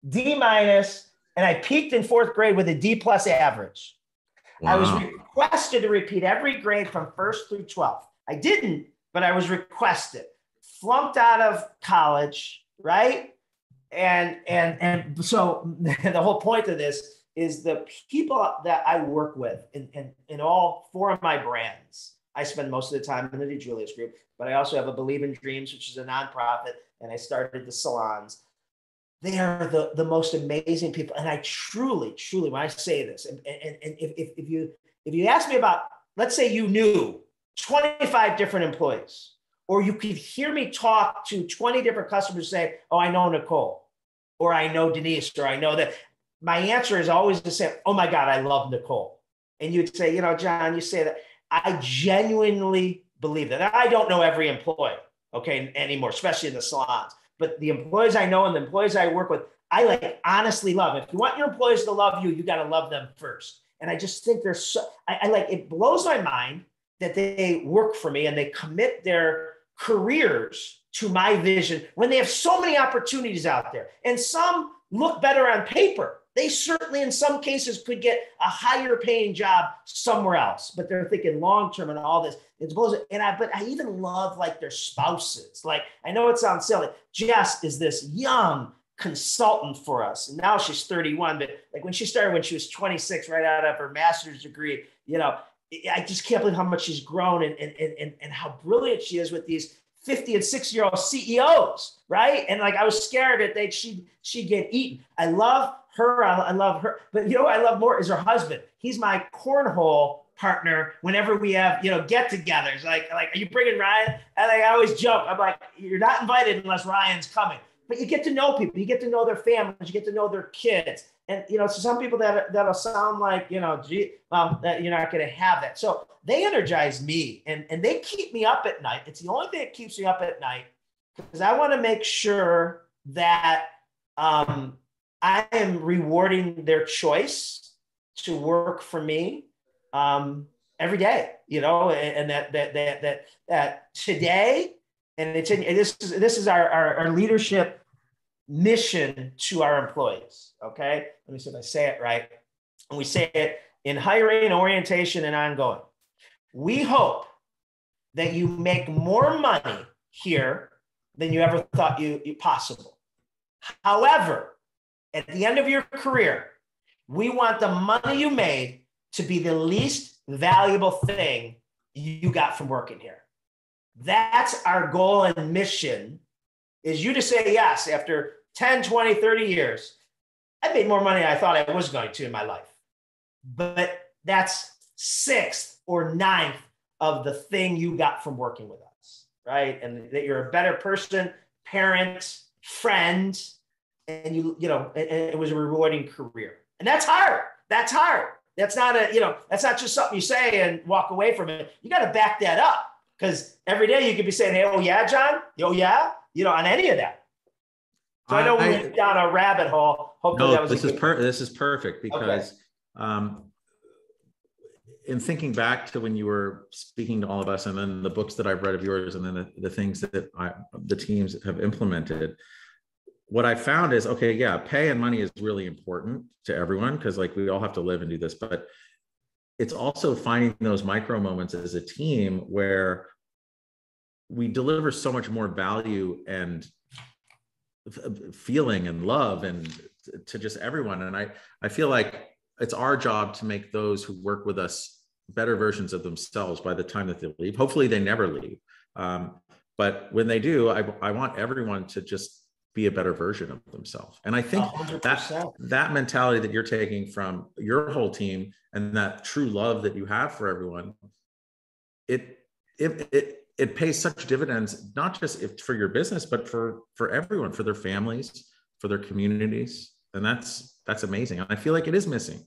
D minus, and I peaked in fourth grade with a D plus average. Wow. I was requested to repeat every grade from first through 12th. I didn't, but I was requested. Flunked out of college, right? And so the whole point of this is the people that I work with in all four of my brands. I spend most of the time in the DiJulius Group, but I also have a Believe in Dreams, which is a nonprofit, and I started the salons. They are the most amazing people. And I truly, when I say this, and if you ask me about, let's say you knew 25 different employees, or you could hear me talk to 20 different customers say, oh, I know Nicole, or I know Denise, or I know that. My answer is always the same. Oh my God, I love Nicole. And you'd say, John, you say that. I genuinely believe that. I don't know every employee, okay, anymore, especially in the salons. But the employees I know and the employees I work with, I honestly love. If you want your employees to love you, you got to love them first. And I just think they're so, it blows my mind that they work for me and they commit their careers to my vision when they have so many opportunities out there. And some look better on paper. They certainly, in some cases, could get a higher paying job somewhere else, but they're thinking long-term and all this. But I even love like their spouses. Like, I know it sounds silly. Jess is this young consultant for us. And now she's 31, but like when she started, when she was 26, right out of her master's degree, I just can't believe how much she's grown and how brilliant she is with these 50 and 60-year-old CEOs, right? And like, I was scared that she'd get eaten. I love her. I love her. But what I love more is her husband. He's my cornhole partner whenever we have, get-togethers. Like, are you bringing Ryan? And I always joke. I'm like, you're not invited unless Ryan's coming. But you get to know people. You get to know their families. You get to know their kids. And, so some people that'll sound like, that you're not going to have that. So they energize me and they keep me up at night. It's the only thing that keeps me up at night because I want to make sure that I am rewarding their choice to work for me every day, and that today, and this is our leadership mission to our employees. Okay. Let me see if I say it right. And we say it in hiring, orientation, and ongoing. We hope that you make more money here than you ever thought you possible. However, at the end of your career, we want the money you made to be the least valuable thing you got from working here. That's our goal and mission, is you to say yes after 10, 20, 30 years. I made more money than I thought I was going to in my life. But that's sixth or ninth of the thing you got from working with us, right? And that you're a better person, parent, friend, and you know, and it was a rewarding career. And that's hard. That's hard. That's not that's not just something you say and walk away from it. You got to back that up, because every day you could be saying, hey, oh yeah, John, oh yeah, on any of that. So I know we went down a rabbit hole. Hopefully that was this is perfect, because in thinking back to when you were speaking to all of us, and then the books that I've read of yours, and then the things that the teams have implemented, what I found is, okay, yeah, pay and money is really important to everyone, because like we all have to live and do this, but it's also finding those micro moments as a team where we deliver so much more value and feeling and love and to just everyone. And I feel like it's our job to make those who work with us better versions of themselves by the time that they leave. Hopefully they never leave. But when they do, I want everyone to just be a better version of themselves. And I think that mentality that you're taking from your whole team and that true love that you have for everyone, it pays such dividends, not just for your business, but for everyone, for their families, for their communities. And that's amazing. And I feel like it is missing.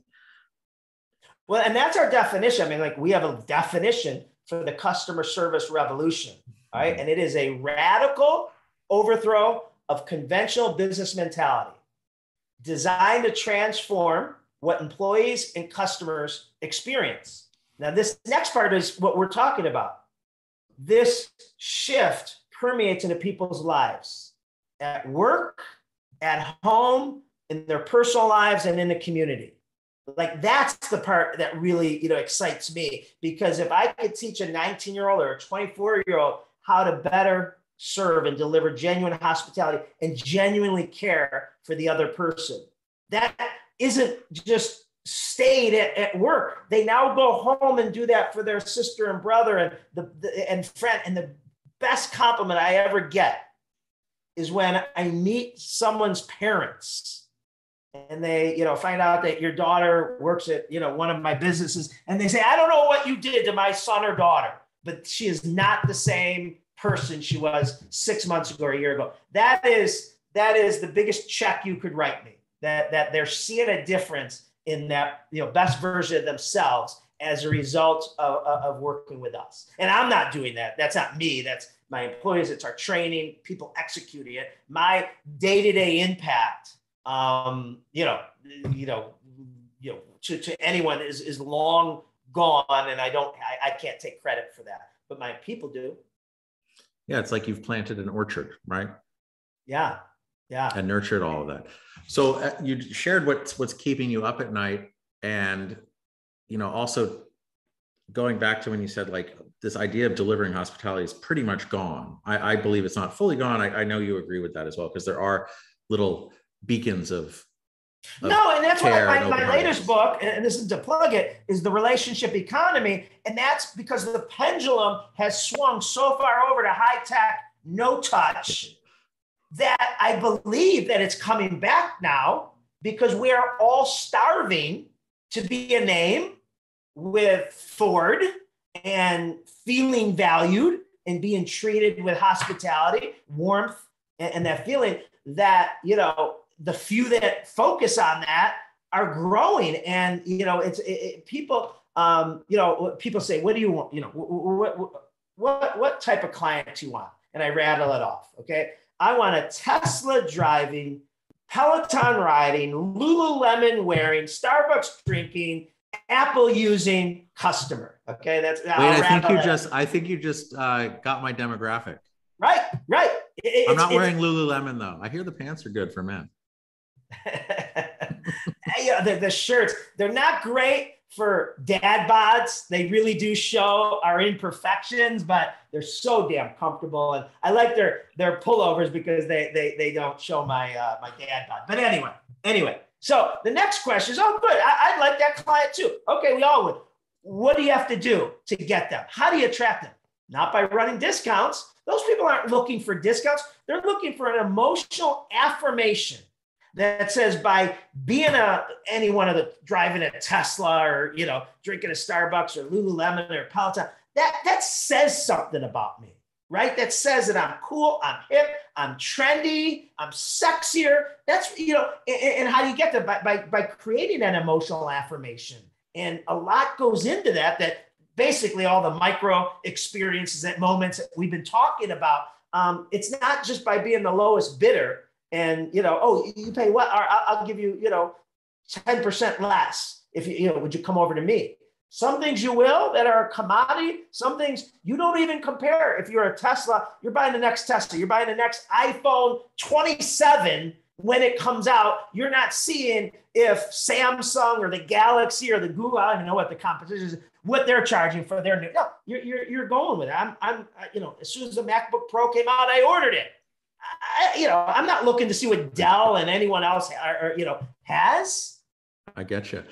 Well, and that's our definition. I mean, like, we have a definition for the customer service revolution, all right? And it is a radical overthrow of conventional business mentality designed to transform what employees and customers experience. Now, this next part is what we're talking about. This shift permeates into people's lives at work, at home, in their personal lives, and in the community. Like, that's the part that really, excites me, because if I could teach a 19-year-old or a 24-year-old how to better serve and deliver genuine hospitality and genuinely care for the other person, that isn't just stayed at work. They now go home and do that for their sister and brother and friend. And the best compliment I ever get is when I meet someone's parents and they, find out that your daughter works at, one of my businesses, and they say, I don't know what you did to my son or daughter, but she is not the same person she was 6 months ago or a year ago. That is the biggest check you could write me, that they're seeing a difference in that, best version of themselves as a result of working with us. And I'm not doing that. That's not me. That's my employees. It's our training, people executing it. My day-to-day impact, to anyone is long gone, and I can't take credit for that, but my people do. Yeah, it's like you've planted an orchard, right? Yeah. And nurtured all of that. So you shared what's keeping you up at night, and also going back to when you said, like, this idea of delivering hospitality is pretty much gone. I believe it's not fully gone. I know you agree with that as well, because there are little beacons of no, and that's why my latest book, and this is to plug it, is The Relationship Economy. And that's because the pendulum has swung so far over to high tech, no touch, that I believe that it's coming back now, because we are all starving to be a name with Ford and feeling valued and being treated with hospitality, warmth, and that feeling that, the few that focus on that are growing. And, people, people say, what do you want? What type of client do you want? And I rattle it off. Okay. I want a Tesla driving, Peloton riding, Lululemon wearing, Starbucks drinking, Apple using customer. Okay. That's, wait, I think you just got my demographic. Right. I'm not wearing Lululemon though. I hear the pants are good for men. Yeah, the shirts, they're not great for dad bods. They really do show our imperfections, but they're so damn comfortable. And I like their pullovers because they don't show my my dad bod. But anyway. So the next question is, oh, good. I like that client too. Okay, we all would. What do you have to do to get them? How do you attract them? Not by running discounts. Those people aren't looking for discounts. They're looking for an emotional affirmation that says by being any one of the driving a Tesla or, you know, drinking a Starbucks or Lululemon or Peloton, that says something about me, right? That says that I'm cool, I'm hip, I'm trendy, I'm sexier. That's, you know, and how do you get that? By creating an emotional affirmation. And a lot goes into that basically all the micro experiences at moments that we've been talking about. It's not just by being the lowest bidder and, you know, oh, you pay what? I'll give you, you know, 10% less if you know, would you come over to me? Some things you will that are a commodity. Some things you don't even compare. If you're a Tesla, you're buying the next Tesla. You're buying the next iPhone 27 when it comes out. You're not seeing if Samsung or the Galaxy or the Google, I don't even know what the competition is, what they're charging for their new. No, you're going with it. I'm you know, as soon as the MacBook Pro came out, I ordered it. You know, I'm not looking to see what Dell and anyone else you know, has. I get you.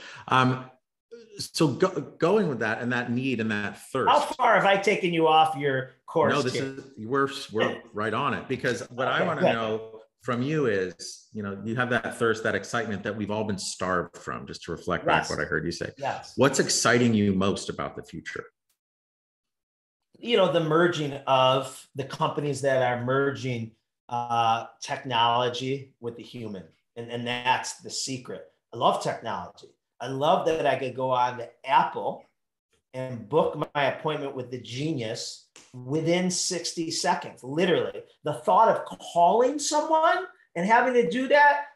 So going with that and that need and that thirst. How far have I taken you off your course? No, we're right on it, because what I want to know from you is, you know, you have that thirst, that excitement that we've all been starved from, just to reflect back what I heard you say. Yes. What's exciting you most about the future? You know, the merging of the companies that are merging technology with the human. And that's the secret. I love technology. I love that I could go on to Apple and book my appointment with the genius within 60 seconds, literally. The thought of calling someone and having to do that,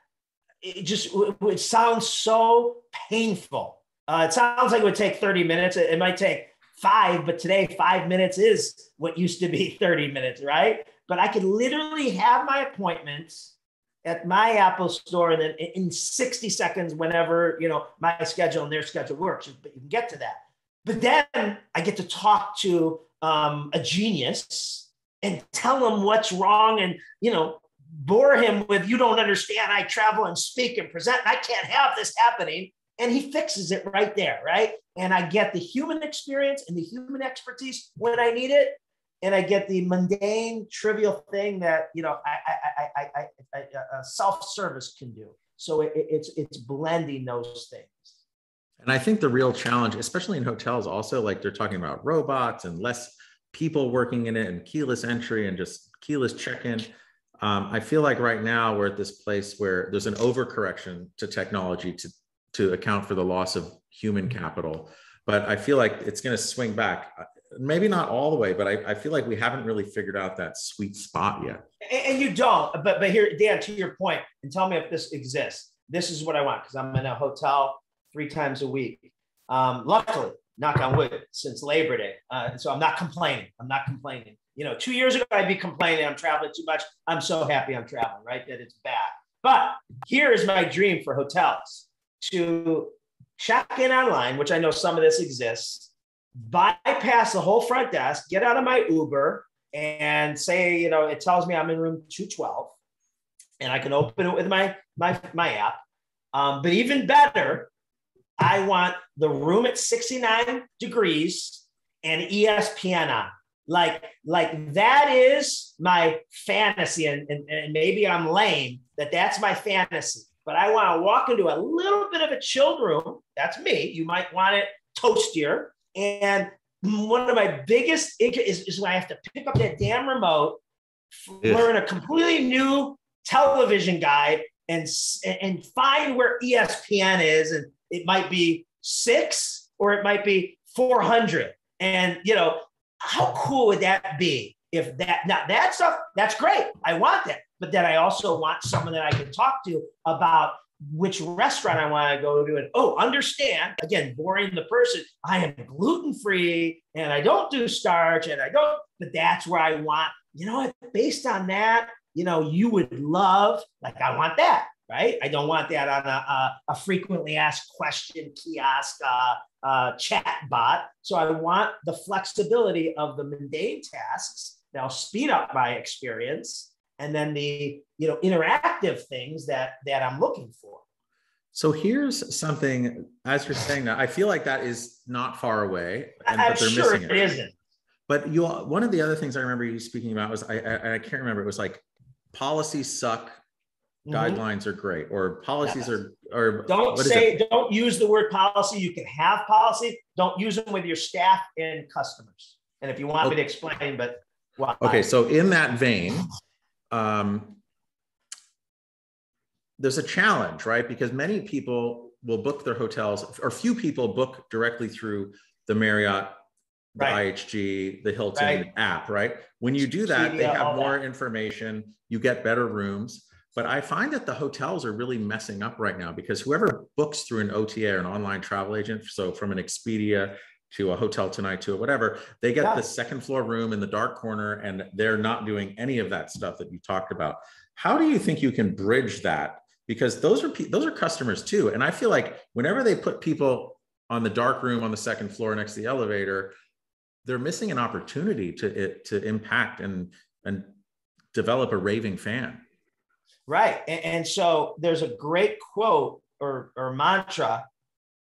it sounds so painful. It sounds like it would take 30 minutes. It might take 5, but today 5 minutes is what used to be 30 minutes, right? But I could literally have my appointments at my Apple store and then in 60 seconds, whenever, you know, my schedule and their schedule works, but you can get to that. But then I get to talk to a genius and tell him what's wrong and, you know, bore him with, you don't understand, I travel and speak and present, and I can't have this happening. And he fixes it right there, right? And I get the human experience and the human expertise when I need it. And I get the mundane, trivial thing that, you know, self-service can do. So it's blending those things. And I think the real challenge, especially in hotels, also, like they're talking about robots and less people working in it and keyless entry and just keyless check-in. I feel like right now we're at this place where there's an overcorrection to technology to account for the loss of human capital. But I feel like it's going to swing back. Maybe not all the way, but I feel like we haven't really figured out that sweet spot yet. And you don't, but here, Dan, to your point, and tell me if this exists. This is what I want, because I'm in a hotel 3 times a week. Luckily, knock on wood, since Labor Day. So I'm not complaining. You know, 2 years ago, I'd be complaining I'm traveling too much. I'm so happy I'm traveling, right? That it's bad. But here is my dream for hotels: to check in online, which I know some of this exists, bypass the whole front desk, get out of my Uber and say, you know, it tells me I'm in room 212 and I can open it with my app. But even better, I want the room at 69 degrees and ESPN on. Like that is my fantasy. And maybe I'm lame, that's my fantasy. But I want to walk into a little bit of a chilled room. That's me. You might want it toastier. And one of my biggest is when I have to pick up that damn remote, learn a completely new television guide, and find where ESPN is. And it might be 6 or it might be 400. And, you know, how cool would that be? If that stuff, that's great. I want that. But then I also want someone that I can talk to about which restaurant I want to go to. And, understand, again, boring the person, I am gluten-free and I don't do starch but that's where I want you know what, based on that, you know, you would love, like, I want that, right? I don't want that on a frequently asked question kiosk chat bot. So I want the flexibility of the mundane tasks that'll speed up my experience, and then the, you know, interactive things that I'm looking for. So here's something, as you're saying that, I feel like that is not far away, I'm but they're sure missing it isn't. But one of the other things I remember you speaking about was, I can't remember, it was like, policies suck, guidelines are great, or policies are don't use the word policy. You can have policy. Don't use them with your staff and customers. And if you want me to explain, but why? Okay, so in that vein, there's a challenge, right? Because many people will book their hotels, or few people book directly through the Marriott, the IHG, the Hilton app, right? When you do that, they have more information, you get better rooms. But I find that the hotels are really messing up right now, because whoever books through an OTA or an online travel agent, so from an Expedia to a Hotel Tonight to a whatever, they get the second floor room in the dark corner, and they're not doing any of that stuff that you talked about. How do you think you can bridge that? Because those are customers too. And I feel like whenever they put people on the dark room on the second floor next to the elevator, they're missing an opportunity to impact and develop a raving fan. Right. And so there's a great quote or mantra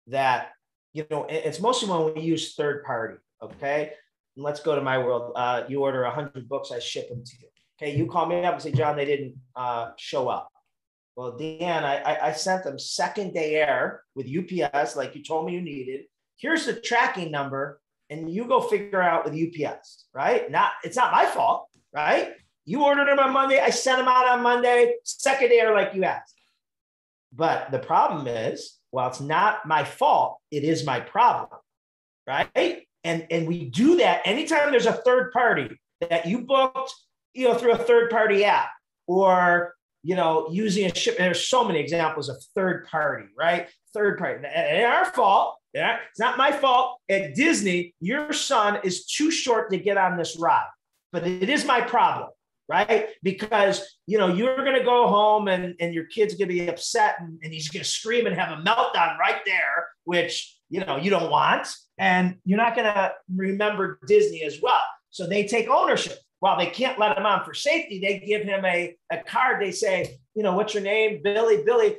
that, you know, it's mostly when we use third party. Okay. Let's go to my world. You order 100 books, I ship them to you. Okay. You call me up and say, John, they didn't show up. Well, Dan, I sent them second day air with UPS, like you told me you needed. Here's the tracking number, and you go figure out with UPS, right? It's not my fault, right? You ordered them on Monday. I sent them out on Monday, second day air like you asked. But the problem is, well, it's not my fault. It is my problem, right? And we do that anytime there's a third party that you booked, you know, through a third party app, or, you know, using a ship. There's so many examples of third party, right? Third party. It ain't our fault. Yeah, it's not my fault. At Disney, your son is too short to get on this ride, but it is my problem, right? Because, you know, you're going to go home and your kid's going to be upset, and he's going to scream and have a meltdown right there, which, you know, you don't want. And you're not going to remember Disney as well. So they take ownership. While they can't let him on for safety, they give him a card. They say, you know, what's your name? Billy.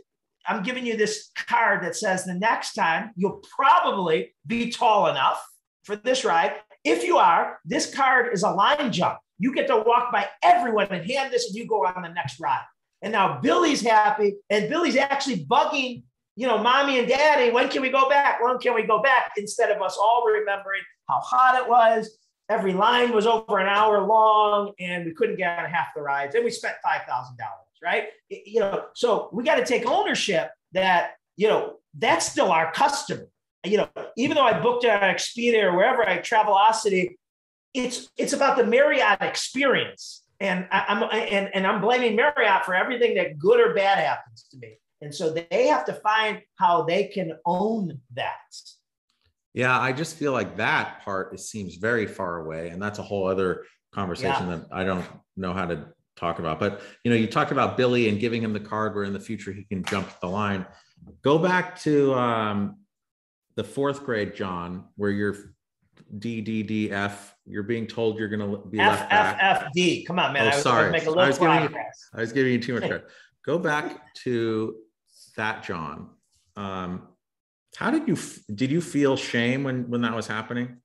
I'm giving you this card that says the next time you'll probably be tall enough for this ride. If you are, this card is a line jump. You get to walk by everyone and hand this, and you go on the next ride. And now Billy's happy, and Billy's actually bugging, you know, mommy and daddy. When can we go back? When can we go back? Instead of us all remembering how hot it was. Every line was over an hour long, and we couldn't get on half the rides, and we spent $5,000, right? You know, so we got to take ownership that, you know, that's still our customer. You know, even though I booked it on Expedia or wherever, Travelocity, it's about the Marriott experience, and I'm blaming Marriott for everything that good or bad happens to me. And so they have to find how they can own that. Yeah, I just feel like that part seems very far away, and that's a whole other conversation that I don't know how to talk about. But, you know, you talked about Billy and giving him the card where in the future he can jump the line. Go back to the fourth grade, John, where you're DDDF. You're being told you're going to be left back. FFFD. Come on, man. Oh, sorry. I was giving you too much credit. Go back to that, John. How did you feel shame when that was happening?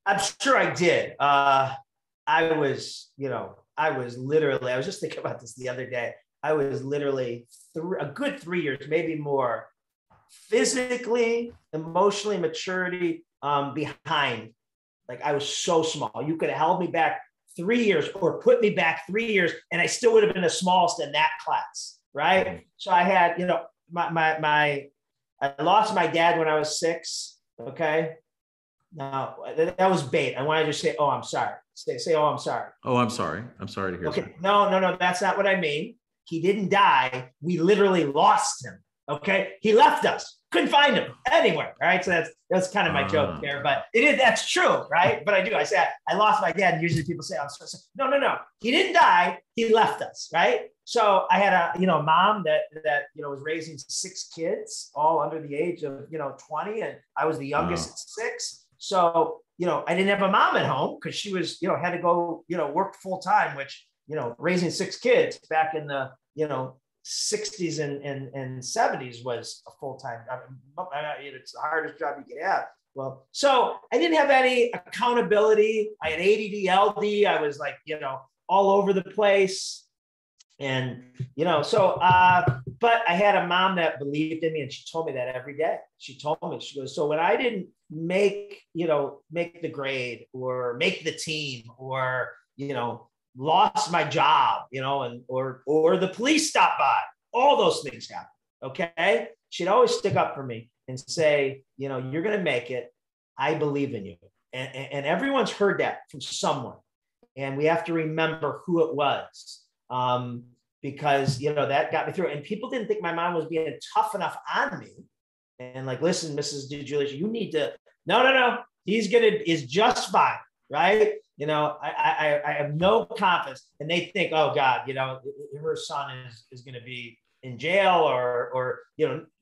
I'm sure I did. I was just thinking about this the other day. I was literally a good 3 years, maybe more, physically, emotionally, maturity behind. Like, I was so small. You could have held me back 3 years or put me back 3 years, and I still would have been the smallest in that class, right? So I had, you know, I lost my dad when I was 6. Okay. Now that was bait. I want to just say, oh, I'm sorry. Say, oh, I'm sorry. Oh, I'm sorry. I'm sorry to hear. Okay. No. That's not what I mean. He didn't die. We literally lost him. Okay. He left us. Couldn't find him anywhere, right? So that's kind of my joke there, but that's true, right? But I say I lost my dad. And usually people say, I'm so sorry. No. He didn't die. He left us, right? So I had a mom that was raising 6 kids, all under the age of 20, and I was the youngest at 6. So I didn't have a mom at home because she was had to go work full time, which raising 6 kids back in the 60s and 70s was a full-time job. It's the hardest job you could have. Well, so I didn't have any accountability. I had ADD, LD. I was like, all over the place. And, but I had a mom that believed in me, and she told me that every day. She told me, she goes, so when I didn't make the grade or make the team or, lost my job, or the police stopped by, all those things happen. Okay. She'd always stick up for me and say, you're going to make it. I believe in you. And everyone's heard that from someone. And we have to remember who it was. Because, that got me through. And people didn't think my mom was being tough enough on me. And like, listen, Mrs. DiJulius, you need to, no, is just fine. Right. I have no confidence, and they think, oh God, her son is going to be in jail or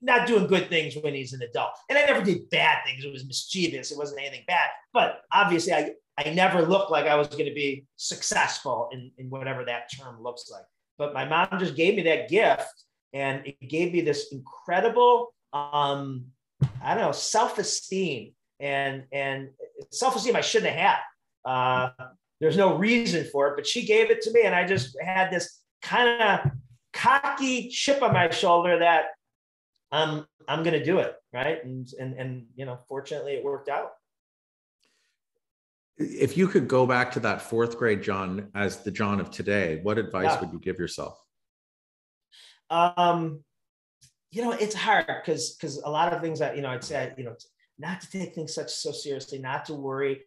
not doing good things when he's an adult. And I never did bad things. It was mischievous. It wasn't anything bad, but obviously I never looked like I was going to be successful in whatever that term looks like. But my mom just gave me that gift, and it gave me this incredible, self-esteem and self-esteem I shouldn't have had. There's no reason for it, but she gave it to me, and I just had this kind of cocky chip on my shoulder that I'm going to do it, right? And fortunately, it worked out. If you could go back to that 4th grade John as the John of today, what advice would you give yourself? It's hard because a lot of things that I'd say not to take things so seriously, not to worry.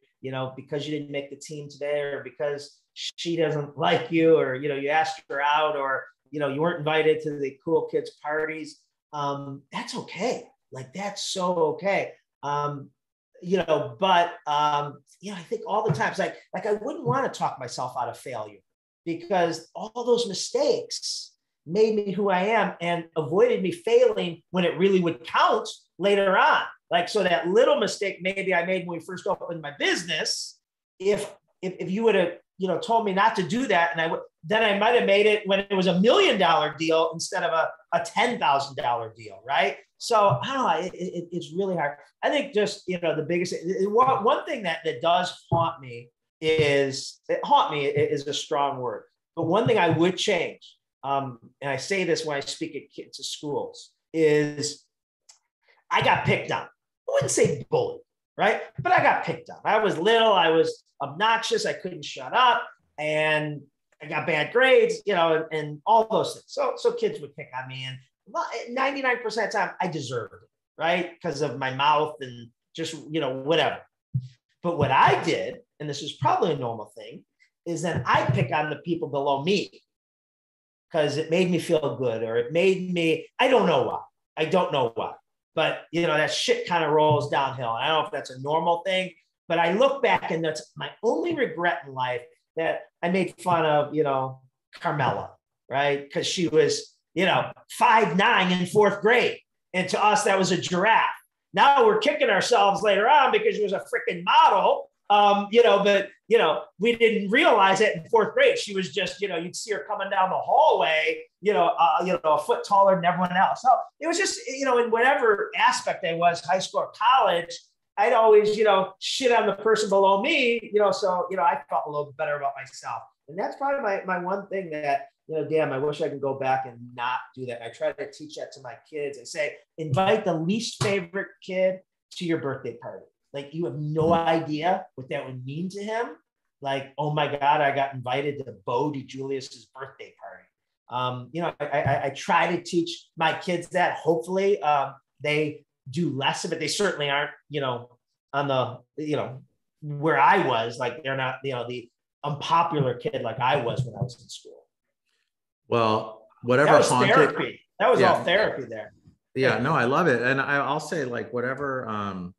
Because you didn't make the team today, or because she doesn't like you, or, you asked her out, or, you weren't invited to the cool kids parties. That's okay. Like, that's so okay. But I think all the times, like I wouldn't want to talk myself out of failure, because all those mistakes made me who I am and avoided me failing when it really would count later on. Like, so that little mistake maybe I made when we first opened my business, if you would have, told me not to do that, and then I might have made it when it was $1 million deal instead of a $10,000 deal, right? So it's really hard. I think just the biggest one thing that does haunt me is a strong word, but one thing I would change, and I say this when I speak at kids to schools, is I got picked on. I wouldn't say bullied, right? But I got picked on. I was little. I was obnoxious. I couldn't shut up, and I got bad grades, and all those things. So kids would pick on me, and 99% of the time I deserved it, right? Because of my mouth and just, whatever. But what I did, and this is probably a normal thing, is that I pick on the people below me because it made me feel good, or it made me, I don't know why. But, that shit kind of rolls downhill. I don't know if that's a normal thing, but I look back, and that's my only regret in life, that I made fun of, Carmela, right? Because she was, 5'9" in 4th grade. And to us, that was a giraffe. Now we're kicking ourselves later on because she was a freaking model. But we didn't realize it in 4th grade. She was just, you'd see her coming down the hallway, a foot taller than everyone else. So it was just, in whatever aspect I was, high school or college, I'd always, shit on the person below me, so, I felt a little bit better about myself. And that's probably my one thing that, damn, I wish I could go back and not do that. I try to teach that to my kids and say, invite the least favorite kid to your birthday party. Like, you have no idea what that would mean to him. Like, oh my God, I got invited to Bo DiJulius's birthday party. I try to teach my kids that. Hopefully they do less of it. They certainly aren't, on the, where I was, like, they're not, the unpopular kid like I was when I was in school. Well, whatever that was therapy. That was all therapy there. Yeah, no, I love it. And I'll say, like, whatever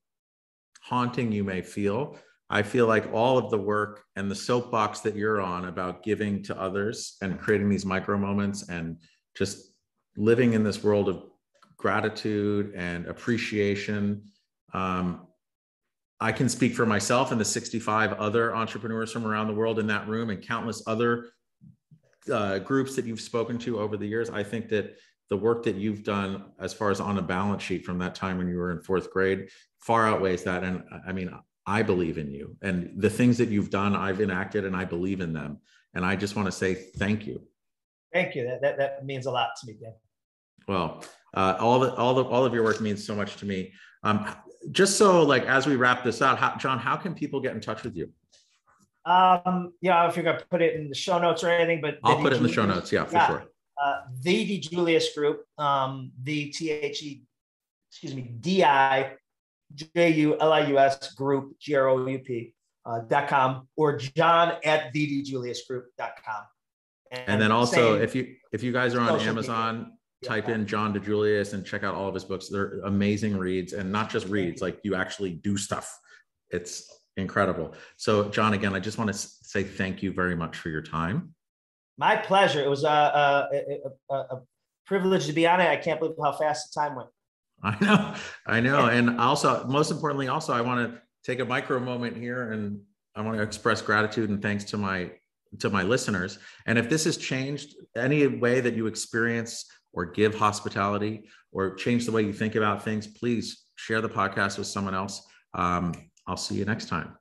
haunting you may feel, I feel like all of the work and the soapbox that you're on about giving to others and creating these micro moments and just living in this world of gratitude and appreciation. I can speak for myself and the 65 other entrepreneurs from around the world in that room and countless other groups that you've spoken to over the years. I think that the work that you've done as far as on a balance sheet from that time when you were in 4th grade far outweighs that. And I mean, I believe in you, and the things that you've done, I've enacted, and I believe in them. And I just want to say thank you. Thank you. That means a lot to me, Dan. Well, all of your work means so much to me. Just so, like, as we wrap this out, John, how can people get in touch with you? Yeah, if you're gonna put it in the show notes or anything, but I'll put it in the show notes. Yeah, for sure. The DiJulius Group, DiJulius Group, GROUP.com, or john@thedijuliusgroup.com. And then also, if you guys are on Amazon, type in John DiJulius and check out all of his books. They're amazing reads, and not just reads, like you actually do stuff. It's incredible. So, John, again, I just want to say thank you very much for your time. My pleasure. It was a privilege to be on it. I can't believe how fast the time went. I know. And also, most importantly, also, I want to take a micro moment here, and I want to express gratitude and thanks to my listeners. And if this has changed any way that you experience or give hospitality or change the way you think about things, please share the podcast with someone else. I'll see you next time.